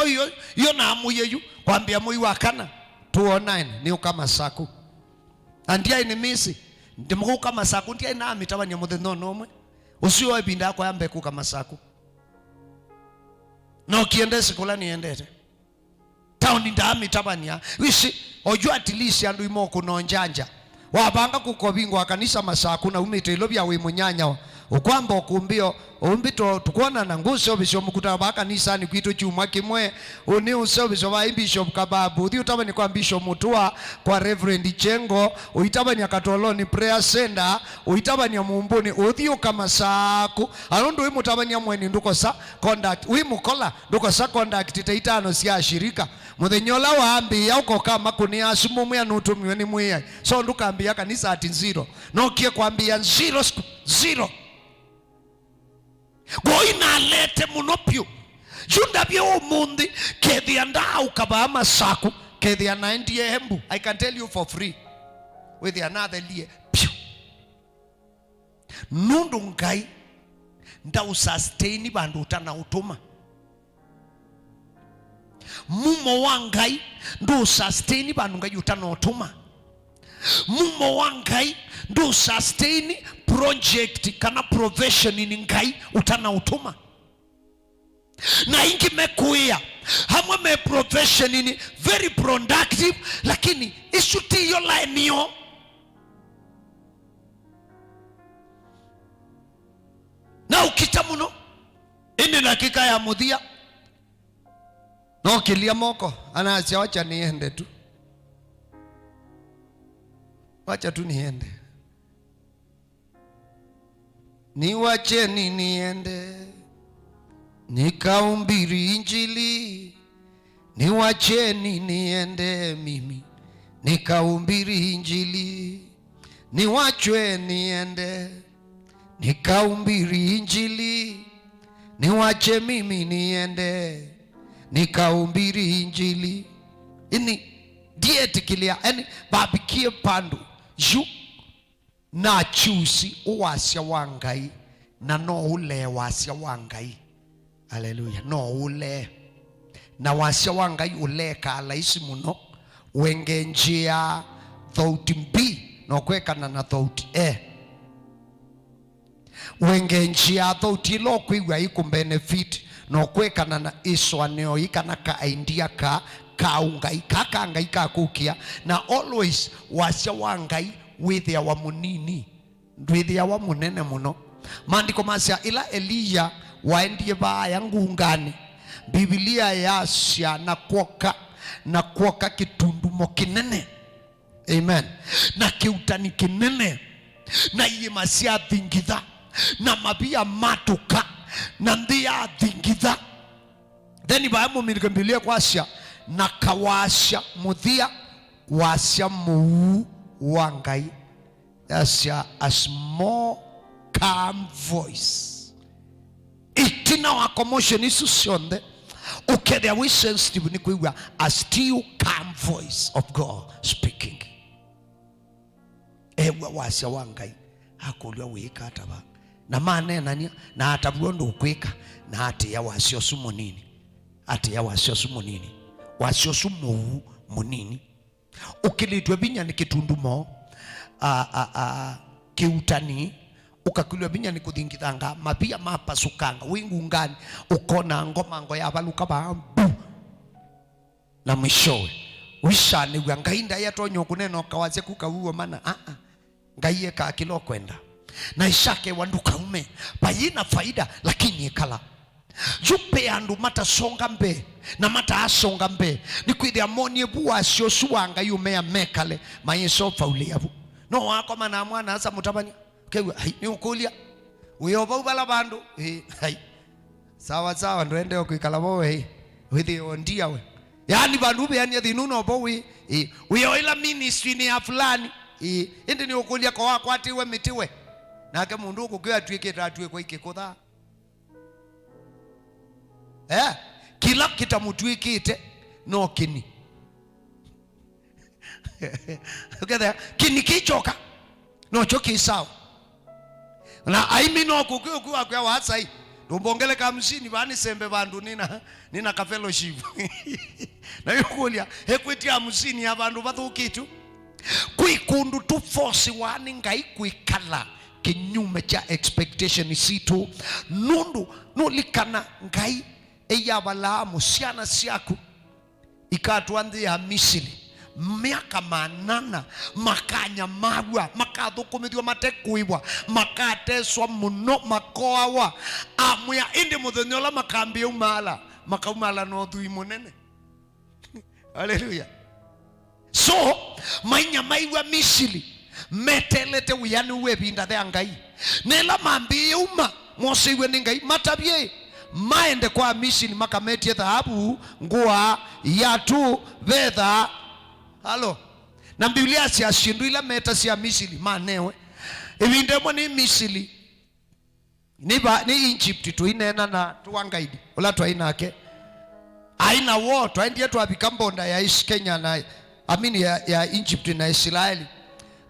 yo na amuyeyu kwambia mwiwakana 209 ni ukama saku andia ini misi ndimuku kama saku ndia ina amitawanya mutheno nomwe usio ebinda kwa yambe ku kama saku no kiende sikula niendete town ndami tabania wishi ojua atilisi andu imo kunonjanja wabanga kukobingwa kanisa Masaku na umite ilobya we munyanya ukwamba okumbio umbito tukona na nguso bishop kutabaka nisani kwitu chuma kimwe uni uso bishop wa bishop kababu uthi utabani kwa bishop mutua kwa reverend Chengo uitabani akatoloni prayer center uitabani mumbuni uthi ukama saku alondo imutabani mweni nduko sa conduct wi mukola nduko sa conduct taitano sia shirika muthenyola waambi yauko kama kunia asumu ya nutumiwe ni mwiya so ndukaambia kanisa ati zero no kie kwambia zero goina lete munopyo junda byo umundi kethia ndau kabama saku kethia 90 embu I can tell you for free with another lie nundu ngai ndau sustain bandu utana utuma mumo wangai ndo sustain bandu ngai utana utuma mumo wangai ndo sustain project kana profession ni ngai utana utuma na ingi mekuya hamwe me profession ni very productive lakini isuti yo line yo na ukitamuno ini dakika ya mudhia no kilia moko anaasya wacha niende tu wacha tu niende niwacheni niende nikaumbiri injili niwacheni niende mimi nikaumbiri injili niwachwe niende nikaumbiri injili niwache mimi niende nikaumbiri injili ini dieti kilia yani babikie pandu yu na chusi uwasya wangai na no ule wasya wangai haleluya no ule na wasya wangai ule kala isi muno wenge njia thought mbi no kwekana na thought wenge njia thought ilo kwigwa iku benefit no kwekana na iswa neo ikana ka idea ka kaungai kakangai kakukia na always wasya wangai with ya munini with ya munene muno maandiko masya ila Elia waendie baya ngungani Biblia yasya na kuoka kitundumo kinene amen na kiutani kinene na yemasya thingitha na mabia matuka na ndia thingitha then baamu mirikembilia kwasya na kawasya muthia wasya muu wangai yasya a small calm voice itina wa commotion isu sionde ukethia we sensitive ni kuigwa a still calm voice of God speaking ewa wasya wangai hakulwa wika ataba na manena nia na atabuondo ukwika na ati ya wasyo sumo nini ati ya wasyo sumo nini wasyo sumo munini ukilitwe binya ni kitundumo kiutani ukakulwa binya ni kuthingithanga mapia mapasukanga wingu ngani ukona ngoma ngo ya baluka bambu na mwishowe wishane gwa ngainda yatonyo kuneno kawaze kukawuo mana ngaiye ka kilo kwenda na ishake wanduka ume bayina faida lakini ekala jupe andu mata songa mbe na mata asonga mbe ni kwithia monie buwa sio suwanga yume mekale mayeso fauliavu no wako mana mwana asa mutabani kewe ni ukulia uyoba ubala bandu hai sawa ndo ende okikala bowe withi ondia we yani bandu be yani thinuno bowe uyoila ministry ni afulani indi ni ukulia kwa wako atiwe mitiwe nake mundu ukukwa atwike atwe kwa ikikutha kila kitamutwikite no kini uketha kini kichoka no choki sawa na aimi no kukua kwa wasai ndombongele ka mshini bani sembe bandu nina ka fellowship na yukulia hekwiti ya mshini abantu bathukitu kwikundu tu force wani ngai kwikala kinyume cha expectation situ nundu nulikana ngai eyabala musiana siaku ikatwanze ya Misiri miaka manana makanyamagwa makathukumithio matekuiwa makateswa muno makoawa amya indi muthenya ula makambia makaumala no thui munene. Haleluya. So mainyamaiwa Misiri metelete uyani webinda the Ngai nela mambie uma mosiwe ni Ngai matabie maende kwa Misiri makametie dhahabu ngua yatu vedha. Halo. Na Biblia si ashindu ila meta si Misiri manewe ibindemo ni Misiri ni Egypt tu inena na tuwangaidi ula twainake aina woto aindie twabikambonda ya Kenya na ya Egypt na Israeli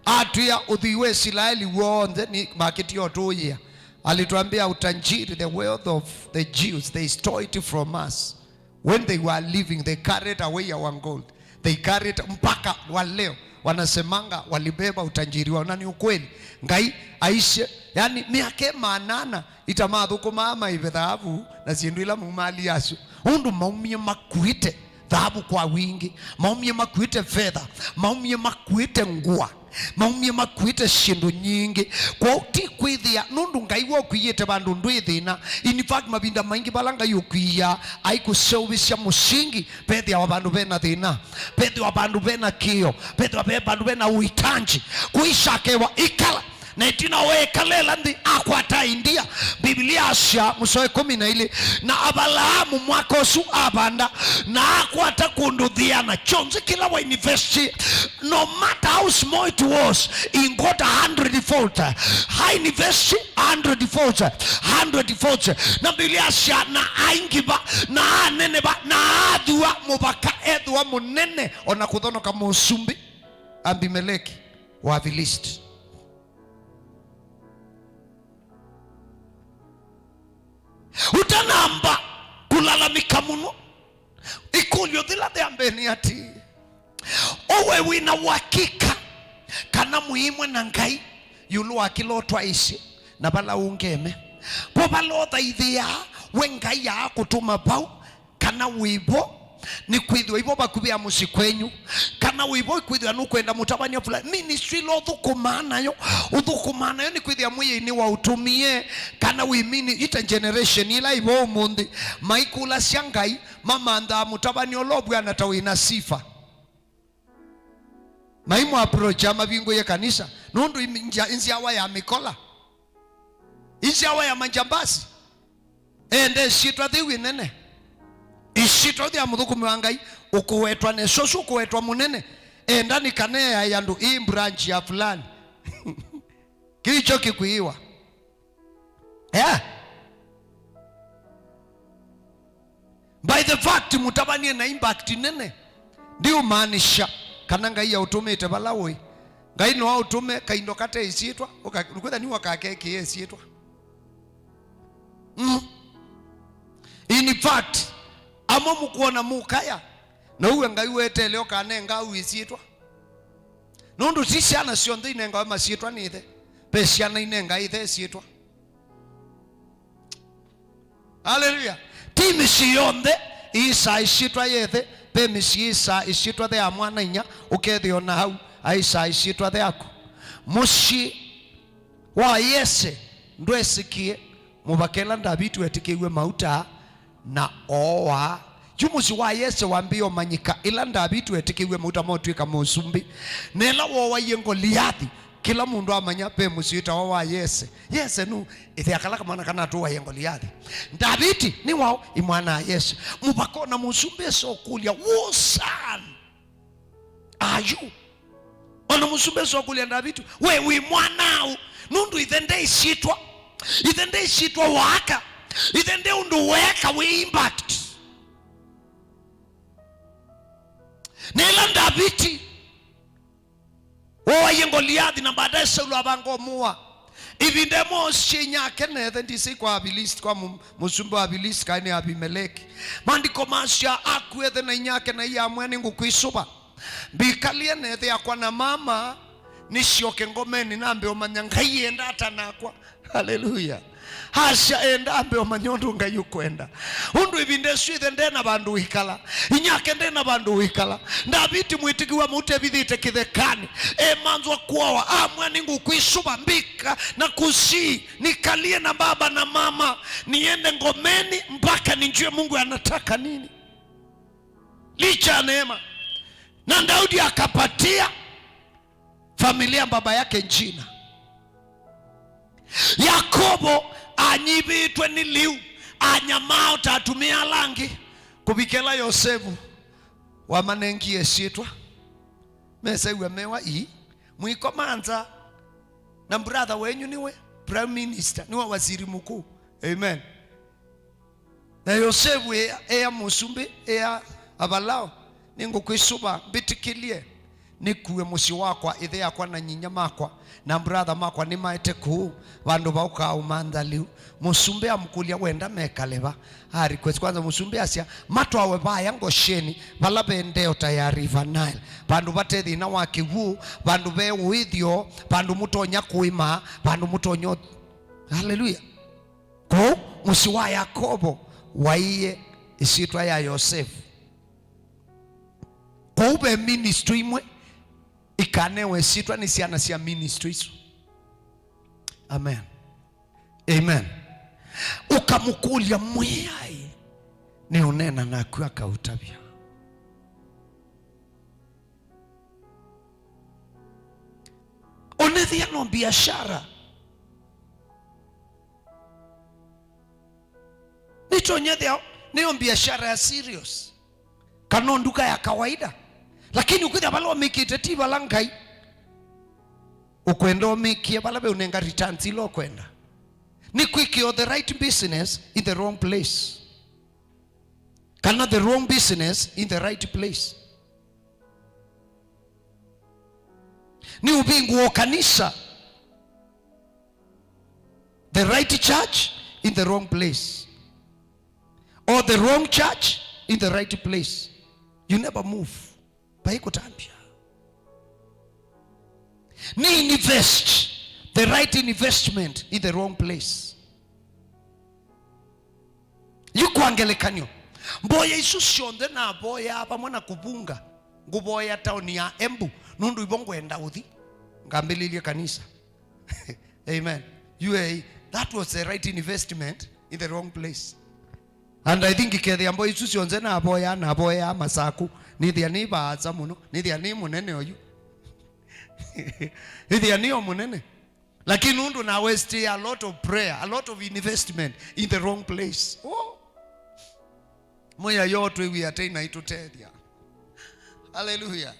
atuya udhiwe Israeli wonde ni market yoto ya alituambia utanjiri, the wealth of the Jews they stole it from us when they were living. They carried away our gold, they carried mpaka waleo wanasemanga walibeba utanjiri wao. Na ni ukweli Ngai aishe yani miake manana itamadhuko mama ive dhahabu na sienduila mumali yasu undu maumie makuite dhahabu kwa wingi, maumie makuite fedha, maumie makuite ngua, maumie makuite shindu nyingi kwa uti kwithia nundu Ngai wo kwiyete bandu ndwithina. In fact mabinda maingi balanga yukwiya aikuseuvisya musingi pethi wa bandu bena thina, pethi wa bandu bena kio, pethi wa bandu bena uitanji kuishakewa ikala na itina wekalela ndi akwata India. Biblia asya musoe 12 na Abrahamu mwakosu abanda na akwata kunduthiana chonzi kila wa university no matter how small it was in got 100-fold high university 100-fold na Biblia asya na aingiba na aneneba na adua mubaka edwa munene ona kuthonoka musumbi Abimeleki wa Filisti. Utanamba kulalamika muno ikulyo dhila de ambeni ati owe wina wakika kana muhimwe na Ngai yulu wakilo twaisi na bala ungeme po balo dhaidhia we Ngai ya kutuma pau kana wibo ni kwithwa ibo bakubia musikwenyu kana wibo kwithwa nukwenda mutabania fulani ministry lo thukumana yo uthukumana yo ni kwithwa muye ni wa utumie kana wimini ita generation ila ibo mundi maikula syangai mamanda mutabania lobwa na tawina sifa maimu approach mabingo ya kanisa nundu inzi awa ya mikola inzi awa ya manjambasi ende shitwa thiwi nene ishito dia mudhukumi wa Ngai ukuwetwa ne sosu ukuwetwa munene enda ni kanea ya ndu hii branch ya fulani kilicho kikuiwa by the fact mutabanie na impact nene ndio maanisha kana Ngai ya utumite balawi Ngai no utume kaindo kate isitwa ukwenda ni wakakeke yesitwa in fact amo mukuona mukaya na uwe Ngai wete leo kane ngau isitwa nundu sisiana sionthe inenga masitwa nithe pesiana inenga ithe sitwa. Haleluya. Timi sionthe isa isitwa yethe pe misisa isitwa the amwana inya ukethio na hau aisa isitwa the yako mushi wa Yese ndwesikie mubakela ndabitu etikiwe mauta na owa jumusi wa Yese wambio manyika ila ndabitu etikiwe mauta motwika musumbi nela wowa yengoliathi kila mundu amanya pe musita wa Yese Yese nu ithe akala kama kana tu wa yengoliathi ndabiti ni wao imwana Yese mubakona musumbi sokulia wosan ayu ona musumbi sokulia ndabitu we mwanao nundu ithende isitwa waka ithende undu weka we impact nela ndabiti wa yengoliathi na baadaye Saulo abango muwa ivinde moshi nyake nethe ndisi kwa Abilisti kwa musumbi wa Abilisti kaini Abimeleki mandiko masya akwethe na inyake na iya mwene ngukwisuba bikalie nethe yakwa na mama nishoke ngomeni nambe omanya Ngai enda atanakwa. Haleluya. hasha enda ambe omanyondo ngayukwenda undu ibinde swithe ndena bandu wikala inyake ndena bandu wikala ndabiti mwitikiwa mutebithite kithekani manzwa kuoa amwa ningu kuisuba mbika na kusi nikalie na baba na mama niende ngomeni mpaka ninjue Mungu anataka nini. Licha neema. Na Daudi akapatia familia baba yake jina. Yakobo anyibitwe ni liu anyamao tatumia langi kubikela Yosefu wamanengi esitwa mese wemewa mwiko manza na brother wenyu niwe prime minister niwe waziri mkuu. Amen. Na Yosefu ea musumbi ea abalao ningu kuisuba bitikilie nikuwe musi wakwa ithe yakwa na nyinya makwa na brother makwa ni maite kuu bandu bauka umandaliu musumbe amkulia wenda mekaleba hari kwezi kwanza musumbe asia matu awe baya ngosheni bala bendeo tayari River Nile bandu batethi na wakiwu bandu be withio bandu mutonya kuima bandu mutonyo. Haleluya. Ko musi wa Yakobo waiye isitwa ya Yosefu koube ministry imwe ikanewe sitwa ni siana sia ministries. Amen. Amen. Ukamukulia mwiyai ni unena na kuwa kautabia. Unethia no biashara nitonyethia niyo biashara ya serious kano nduka ya kawaida lakini ukitha bala wamikite ti bala ngai ukwenda umikie bala be unenga returns ilo kwenda ni kwikio the right business in the wrong place kana the wrong business in the right place ni ubingu wa kanisa the right church in the wrong place or the wrong church in the right place. You never move. Paikotambia. Ni invest the right investment in the wrong place. Yuko angelekanyo. Mboya isusionde na boya hapa mwana kubunga. Nguboya town ya Embu. Nundu ibongo enda uthi. Ngambelilie kanisa. Amen. That was the right investment in the wrong place. And I think ikethia mbo isusionze na boya masaku nithia ni baza muno nithia ni munene oyu nithia ni munene lakini undu na waste a lot of prayer, a lot of investment in the wrong place. Moya yote we atena itutethia. Hallelujah.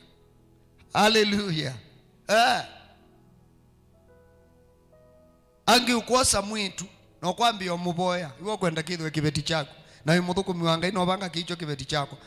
Hallelujah. Angi ukosa mwitu na kwambia omuboya iwo kwenda kithwe kibeti chako na imuthuku miwanga ino banga kicho kibeti chako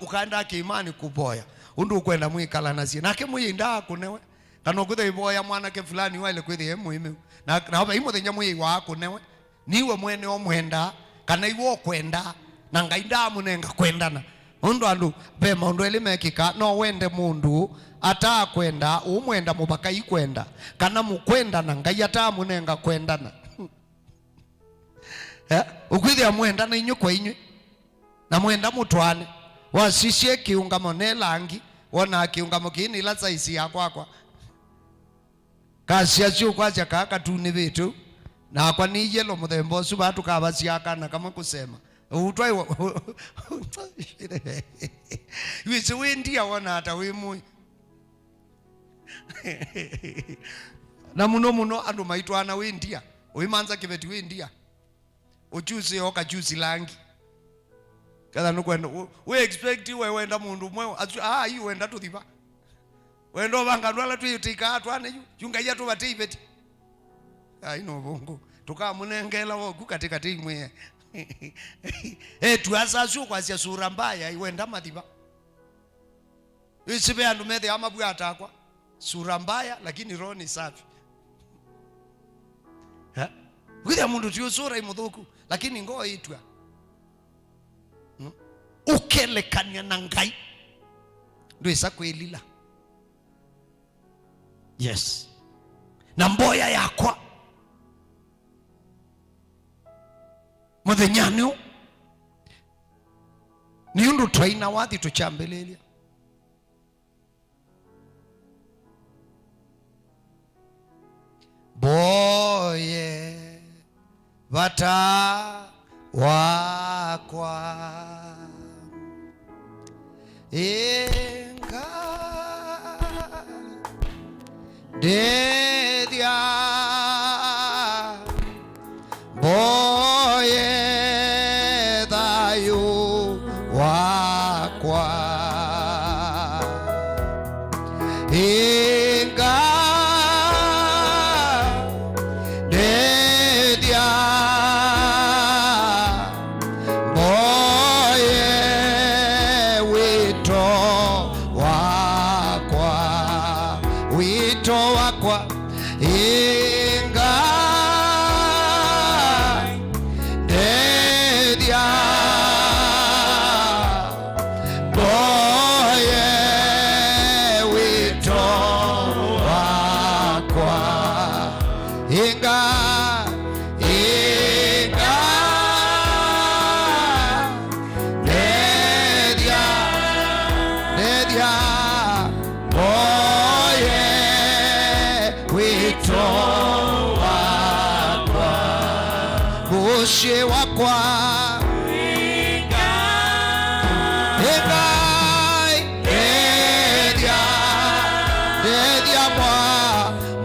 ukanda kiimani kuboya undu kwenda mwikala nasie nake muyinda kunewe kana kuthe iboya mwana ke fulani wale kwithi muhimu na baba imuthenya muyi wako newe niwe mwene omwenda kana iwo kwenda na ngainda munenga kwendana undu andu be maundu elimekika no wende mundu ata kwenda umwenda mubaka ikwenda kana mukwenda na ngai ata munenga kwendana. Ukwithia mwenda na inyu kwa inyu na mwenda mutwane wasisie kiungamo ne langi wona kiungamo kini ila saisi ya kwakwa kasia sio kwacha kaka tuni bitu na kwa ni yelo muthembo su batu kabasia kana kama kusema utwai wisi wendia wona hata wimu na muno andu maitwana wendia uimanza kibeti wendia ujuzi oka juzi langi kada nukwenda we expect we wenda mundu mwe you wenda to thiba wendo banga ndwala tuyitika atwane junga yetu batibeti ino bongo tukamunengela wogu katika timwe tuasasu kwasia sura mbaya iwenda mathiba isibe andu methe amabwa atakwa sura mbaya lakini roho ni safi. Witha mundu tiyo sura imuthuku lakini ngoo itwa ukelekania na ngai ndio isa kwelila. Yes. Na mboya yakwa muthenyanu ni undu twaina wathi tuchambelelia boye vata wakwa inga dedia boye thayu wakwa inga dedia boye wito wakwa inga dedia boye wito wakwa inga Mushe wakwa inga dedia mwa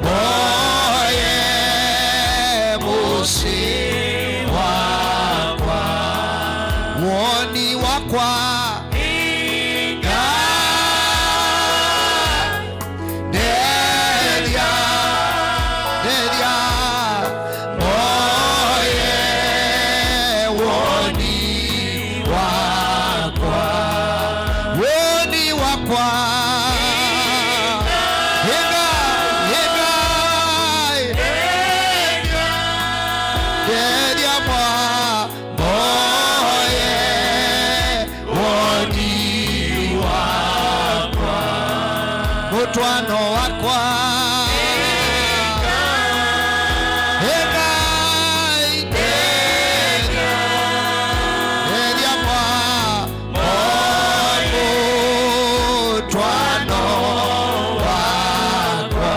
moye mushi wakwa woni wakwa inga dedia mutwano wakwa dedia mwa mutwano wakwa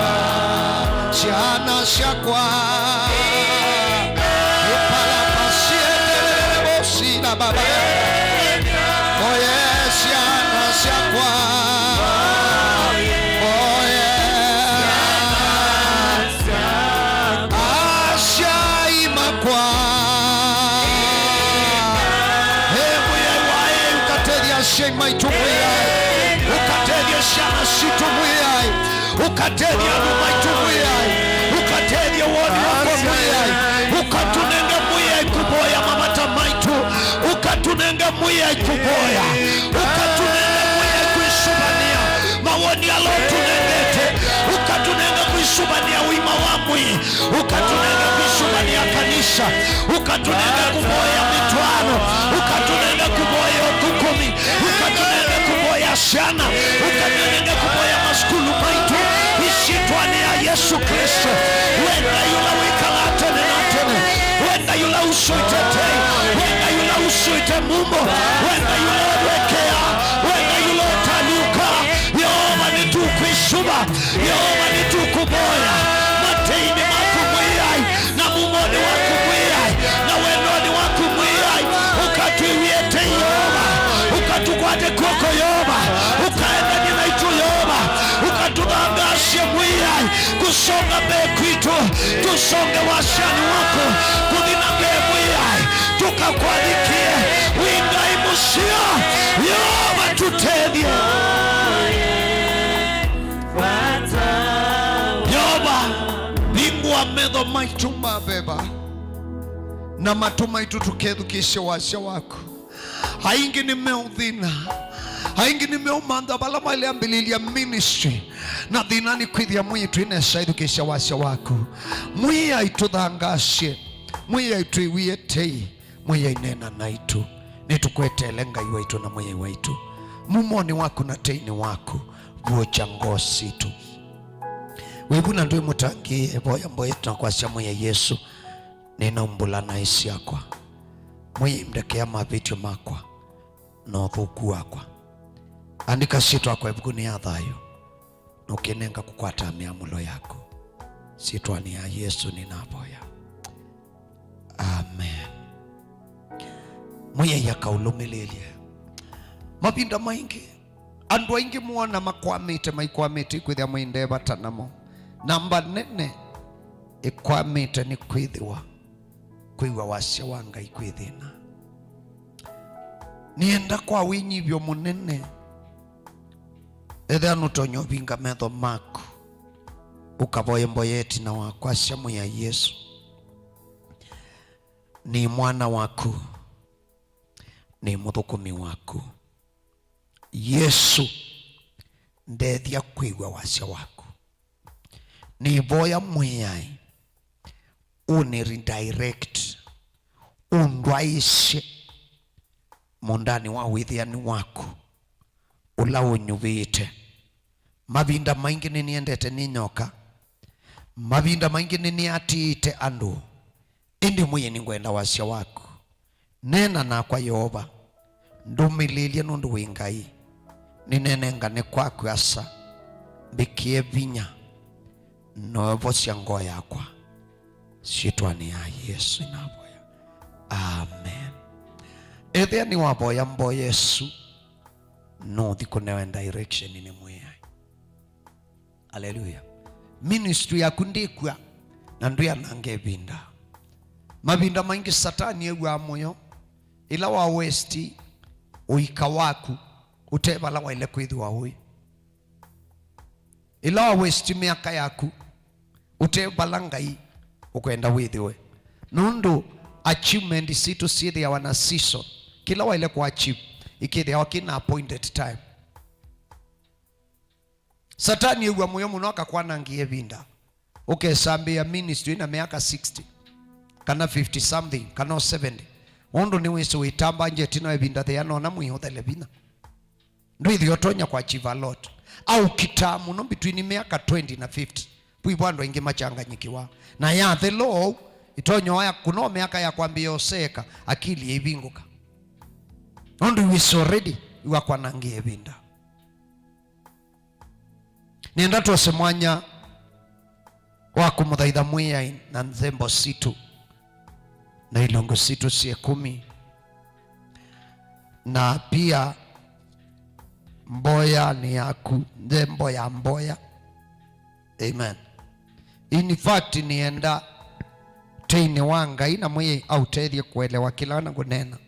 shana shakwa ipala pasiendelele bosina baba oye shana shakwa ukatedia shana situmuyai ukatedia numaitumuyai ukatedia woni wakomuyai ukatunenga muyai kuboya mamata maitu ukatunenga muyai kuboya ukatunenga muyai kuisubania mawoni alotunengete ukatunenga kuisubania wima wamwi ukatunenga kuisubania kanisa ukatunenga kuboya mitwano ukatunenga kuboya okukumi ukatunenga kuboya shana ukatunenga kuboya maskulu maitu isitwane ya Yesu Kristo wenda yula wikala atene na atene wenda yula usuitetei wenda yula usuite mumbo wenda yula wekea wenda yula taluka Yehova ni tukuisuba Yehova ni tukuboya mateini makumwiyai na mumoni wakumwiyai na wenoni wakumwiyai ukatuiwiete Yehova ukatukwate koko Yehova ukaenda ninaitu Yehova ukatudangashe mwiyai kusonga bekwitu tusonge washani wako kudinange mwiyai tukakwadikie wingai musia Yehova tutedie Yehova lingua medho maitumba beba na matumaitu tukedhukishe washa wako haingi nimeudhina haingi nimeumanda bala mali ambililia ministry na dhinani kwithia mwitu inesaidhukisha washa wako mwiya ituthangashe mwiya ituiwietei mwiya inena naitu nitukwetele ngai waitu na mwiya waitu mumoni wako na teini wako vuocha ngosi tu wibuna ndui mutangie boya mboye tunakwasya mwiya Yesu nina umbulana isi yakwa mwimdekea mabitio makwa no thuku wakwa andika sitwa kwa ibuguni ya thayo nukinenga kukwata miamulo yako sitwa ni ya Yesu ninapoya. Amen. Mwiye yakaulumilelie mabinda maingi andu aingi muona maikwamite kwithia mwinde batanamo namba nene ikwamite ni kwithiwa kwiwa wasya wa Ngai kwithina nienda kwa winyivyo munene ethia nutonyo vinga metho maku ukavoye mboyeti na wakwasya mwiya Yesu ni mwana waku ni muthukumi waku Yesu ndethia kwigwa wasya waku ni voya mwiyai uni redirect undwaishe mondani wa withiani waku ula unyuvite mavinda maingi niniendete ninyoka mavinda maingi niniatiite andu indi mwiye ningwenda wasya waku nena nakwa Yehova ndumililie nundu wi Ngai ninenengane kwaku asa mbikie vinya novosya ngoo yakwa sitwani ya Yesu inaboya. Amen. Ethia ni waboya mbo Yesu no thikunewe direction ni mwiya. Hallelujah. Ministry ya kundikwa na nduya nange binda mabinda maingi satani egwa moyo ila wa westi uika waku utebala wa ile kwithi wa hui ila wa westi miaka yaku utebala Ngai ukwenda withiwe nundu achievement situ sithi ya wana season kila wa ile kwa achieve ikithi ya wakina appointed time. Satani egwa moyo muno akakwana ngie binda ukesambia ministry na miaka 60 kana 50 something kana 70 ondo ni weso witamba nje tina ebinda the anona mwihothele bina ndu ithiotonya kwa achieve a lot au kitamu no between miaka 20 na 50 puibwando ingi machanganyikiwa na ya the law itonyo haya kuno miaka ya kwambia oseka akili ivinguka ondo weso ready iwa kwa nangi ebinda nienda tusemwanya wa kumuthaitha mwiya na nzembo situ na ilongo situ sie 10 na pia mboya ni yaku nzembo ya mboya. Amen. In fact nienda teini wa Ngai na mwiya au tethie kuelewa kila na kunena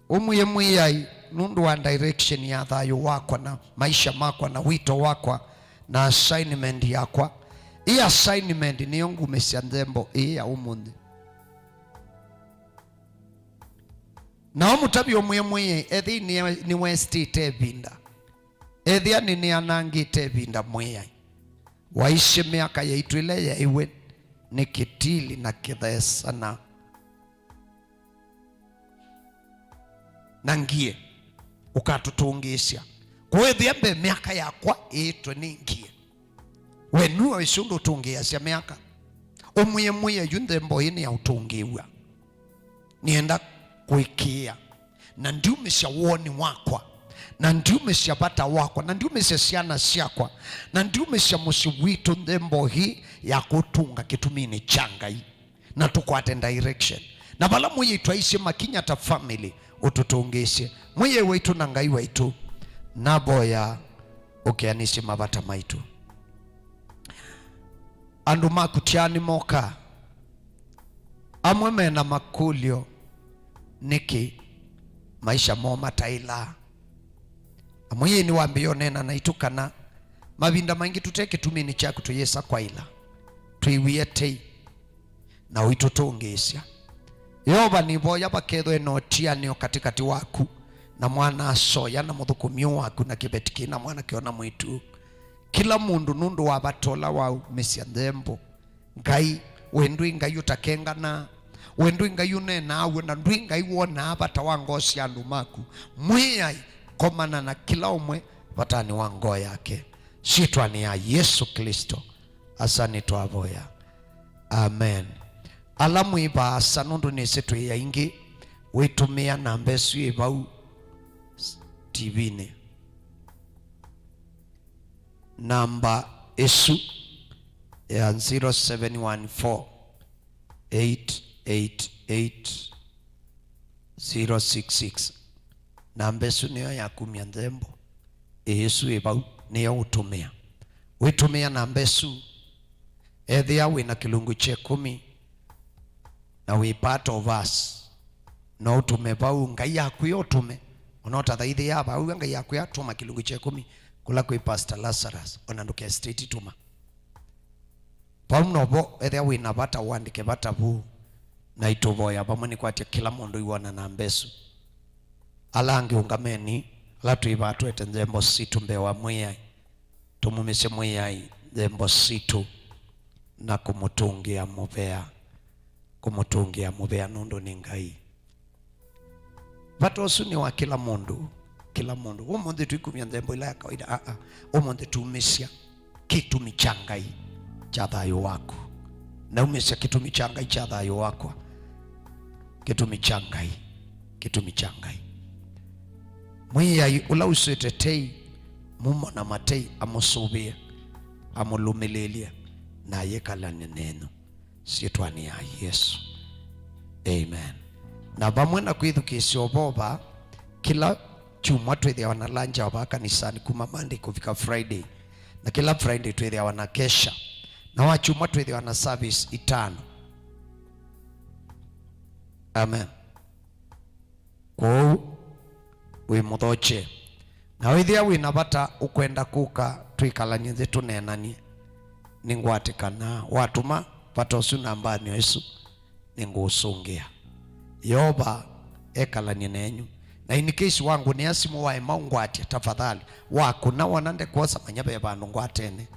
umwiye mwiya nundu wa direction ya thayo wakwa na maisha makwa na wito wakwa na assignment yakwa. Hii assignment ni yongu mesia nzembo hii ya umundi na omutabi omwe ethi ni westite binda ethia ni anangite binda mwiya waishi miaka ya itwile ya iwe ni kitili na kithesa na ngie ukatutungisha kwethia mbe miaka yakwa itwe ni ngie wenuwa wisundu utungia sia miaka omwe yunde mboini ya utungiwa nienda kuikia na ndiumesha woni wakwa na ndiumesha bata wakwa na ndiumesha siana siakwa na ndiumesha musiwitu ndembo hii ya kutunga kitumini changai na tukwate direction na bala mwiye itwaishe makinya ta family ututungishe mwiye wetu na Ngai wetu naboya ukianishi mabata maitu andu makutiani moka amwe mena makulio niki maisha moma taila amwe ni wambio nena na itukana mavinda maingi tuteke tumini chaku tuyesa kwa ila tuiwiete na uitutungisha Yehova ni boya baketho enotia niyo katikati waku na mwana asoya na muthukumio waku na kibetiki na mwana kiona mwitu kila mundu nundu wa batola wa mesia ndembo Ngai wendu Ngai utakengana wendu Ngai unena awe na ndu Ngai wona bata wangosi andu maku mwiya komana na kila umwe batani wango yake sitwa ni ya Yesu Kristo asani twavoya. Amen. alamu ibasa nundu nisetwe ya ingi witumia namba esu ibau TV-ni. Namba esu ya 0714 888 066. Namba esu niyo ya kumia nzembo esu ibau niyo utumia. Witumia namba esu ethia wina kilungu che 10 na we part of us no utume bau ngai yaku yotume onota thaithi ya bau ngai yaku yatuma kilungu che 10 kula kwi Pastor Lazarus onanduke street tuma paunobo ethia wina bata wandike bata bu na itovoya bamwe kwatia kila mundu iwana na mbesu alangi ungameni latu ibatu etenzembo situ mbewa mwiyai tumumise mwiyai zembo situ na kumutungia muvea nundu ni ngai vatosu ni wa kila mundu umunthe tuikumia nzembo ila ya kawaida umunthe tuumisya kitumi cha ngai cha thayo wako na umisya kitumi cha ngai cha thayo wako kitumi cha ngai mwiyai ula usitetei mumo na matei amusubia amulumililia na yekala neno sietwani ya Yesu. Amen. Na bamwe na kwithukisya oboba kila chuma twithia wana lanja wa kanisani kuma Monday kufika Friday na kila Friday twithia wana kesha na wachuma twithia wana service itano. Amen. Kwa we muthoche na withia wina bata ukwenda kuka twikalanie zetu nenani ningwatikana watuma patosu nambani Yesu ningusungia yoba ekalanie nenyu na in case wangu ni asimu wa maungwati tafadhali wako na wanande kosa manyabe bandu ngwatene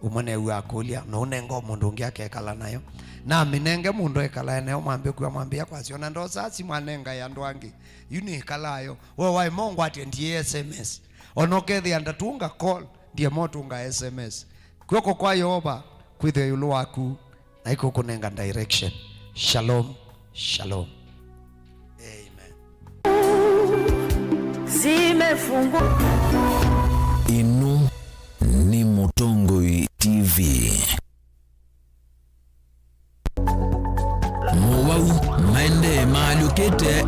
umone uakulia na unengo mundu ngiake ekala nayo na minenge mundu ekala nayo mwambie kwa siona ndo sasi mwanenga ya ndwangi yuni kalayo wa maungwati ndiye SMS onokethi andatunga call ndiye motunga SMS kwoko kwa yoba kwithe yulu waku na iko kunenga direction. Shalom. Amen. Zimefungwa. Inu ni Mutongoi TV. Mwau maende malukete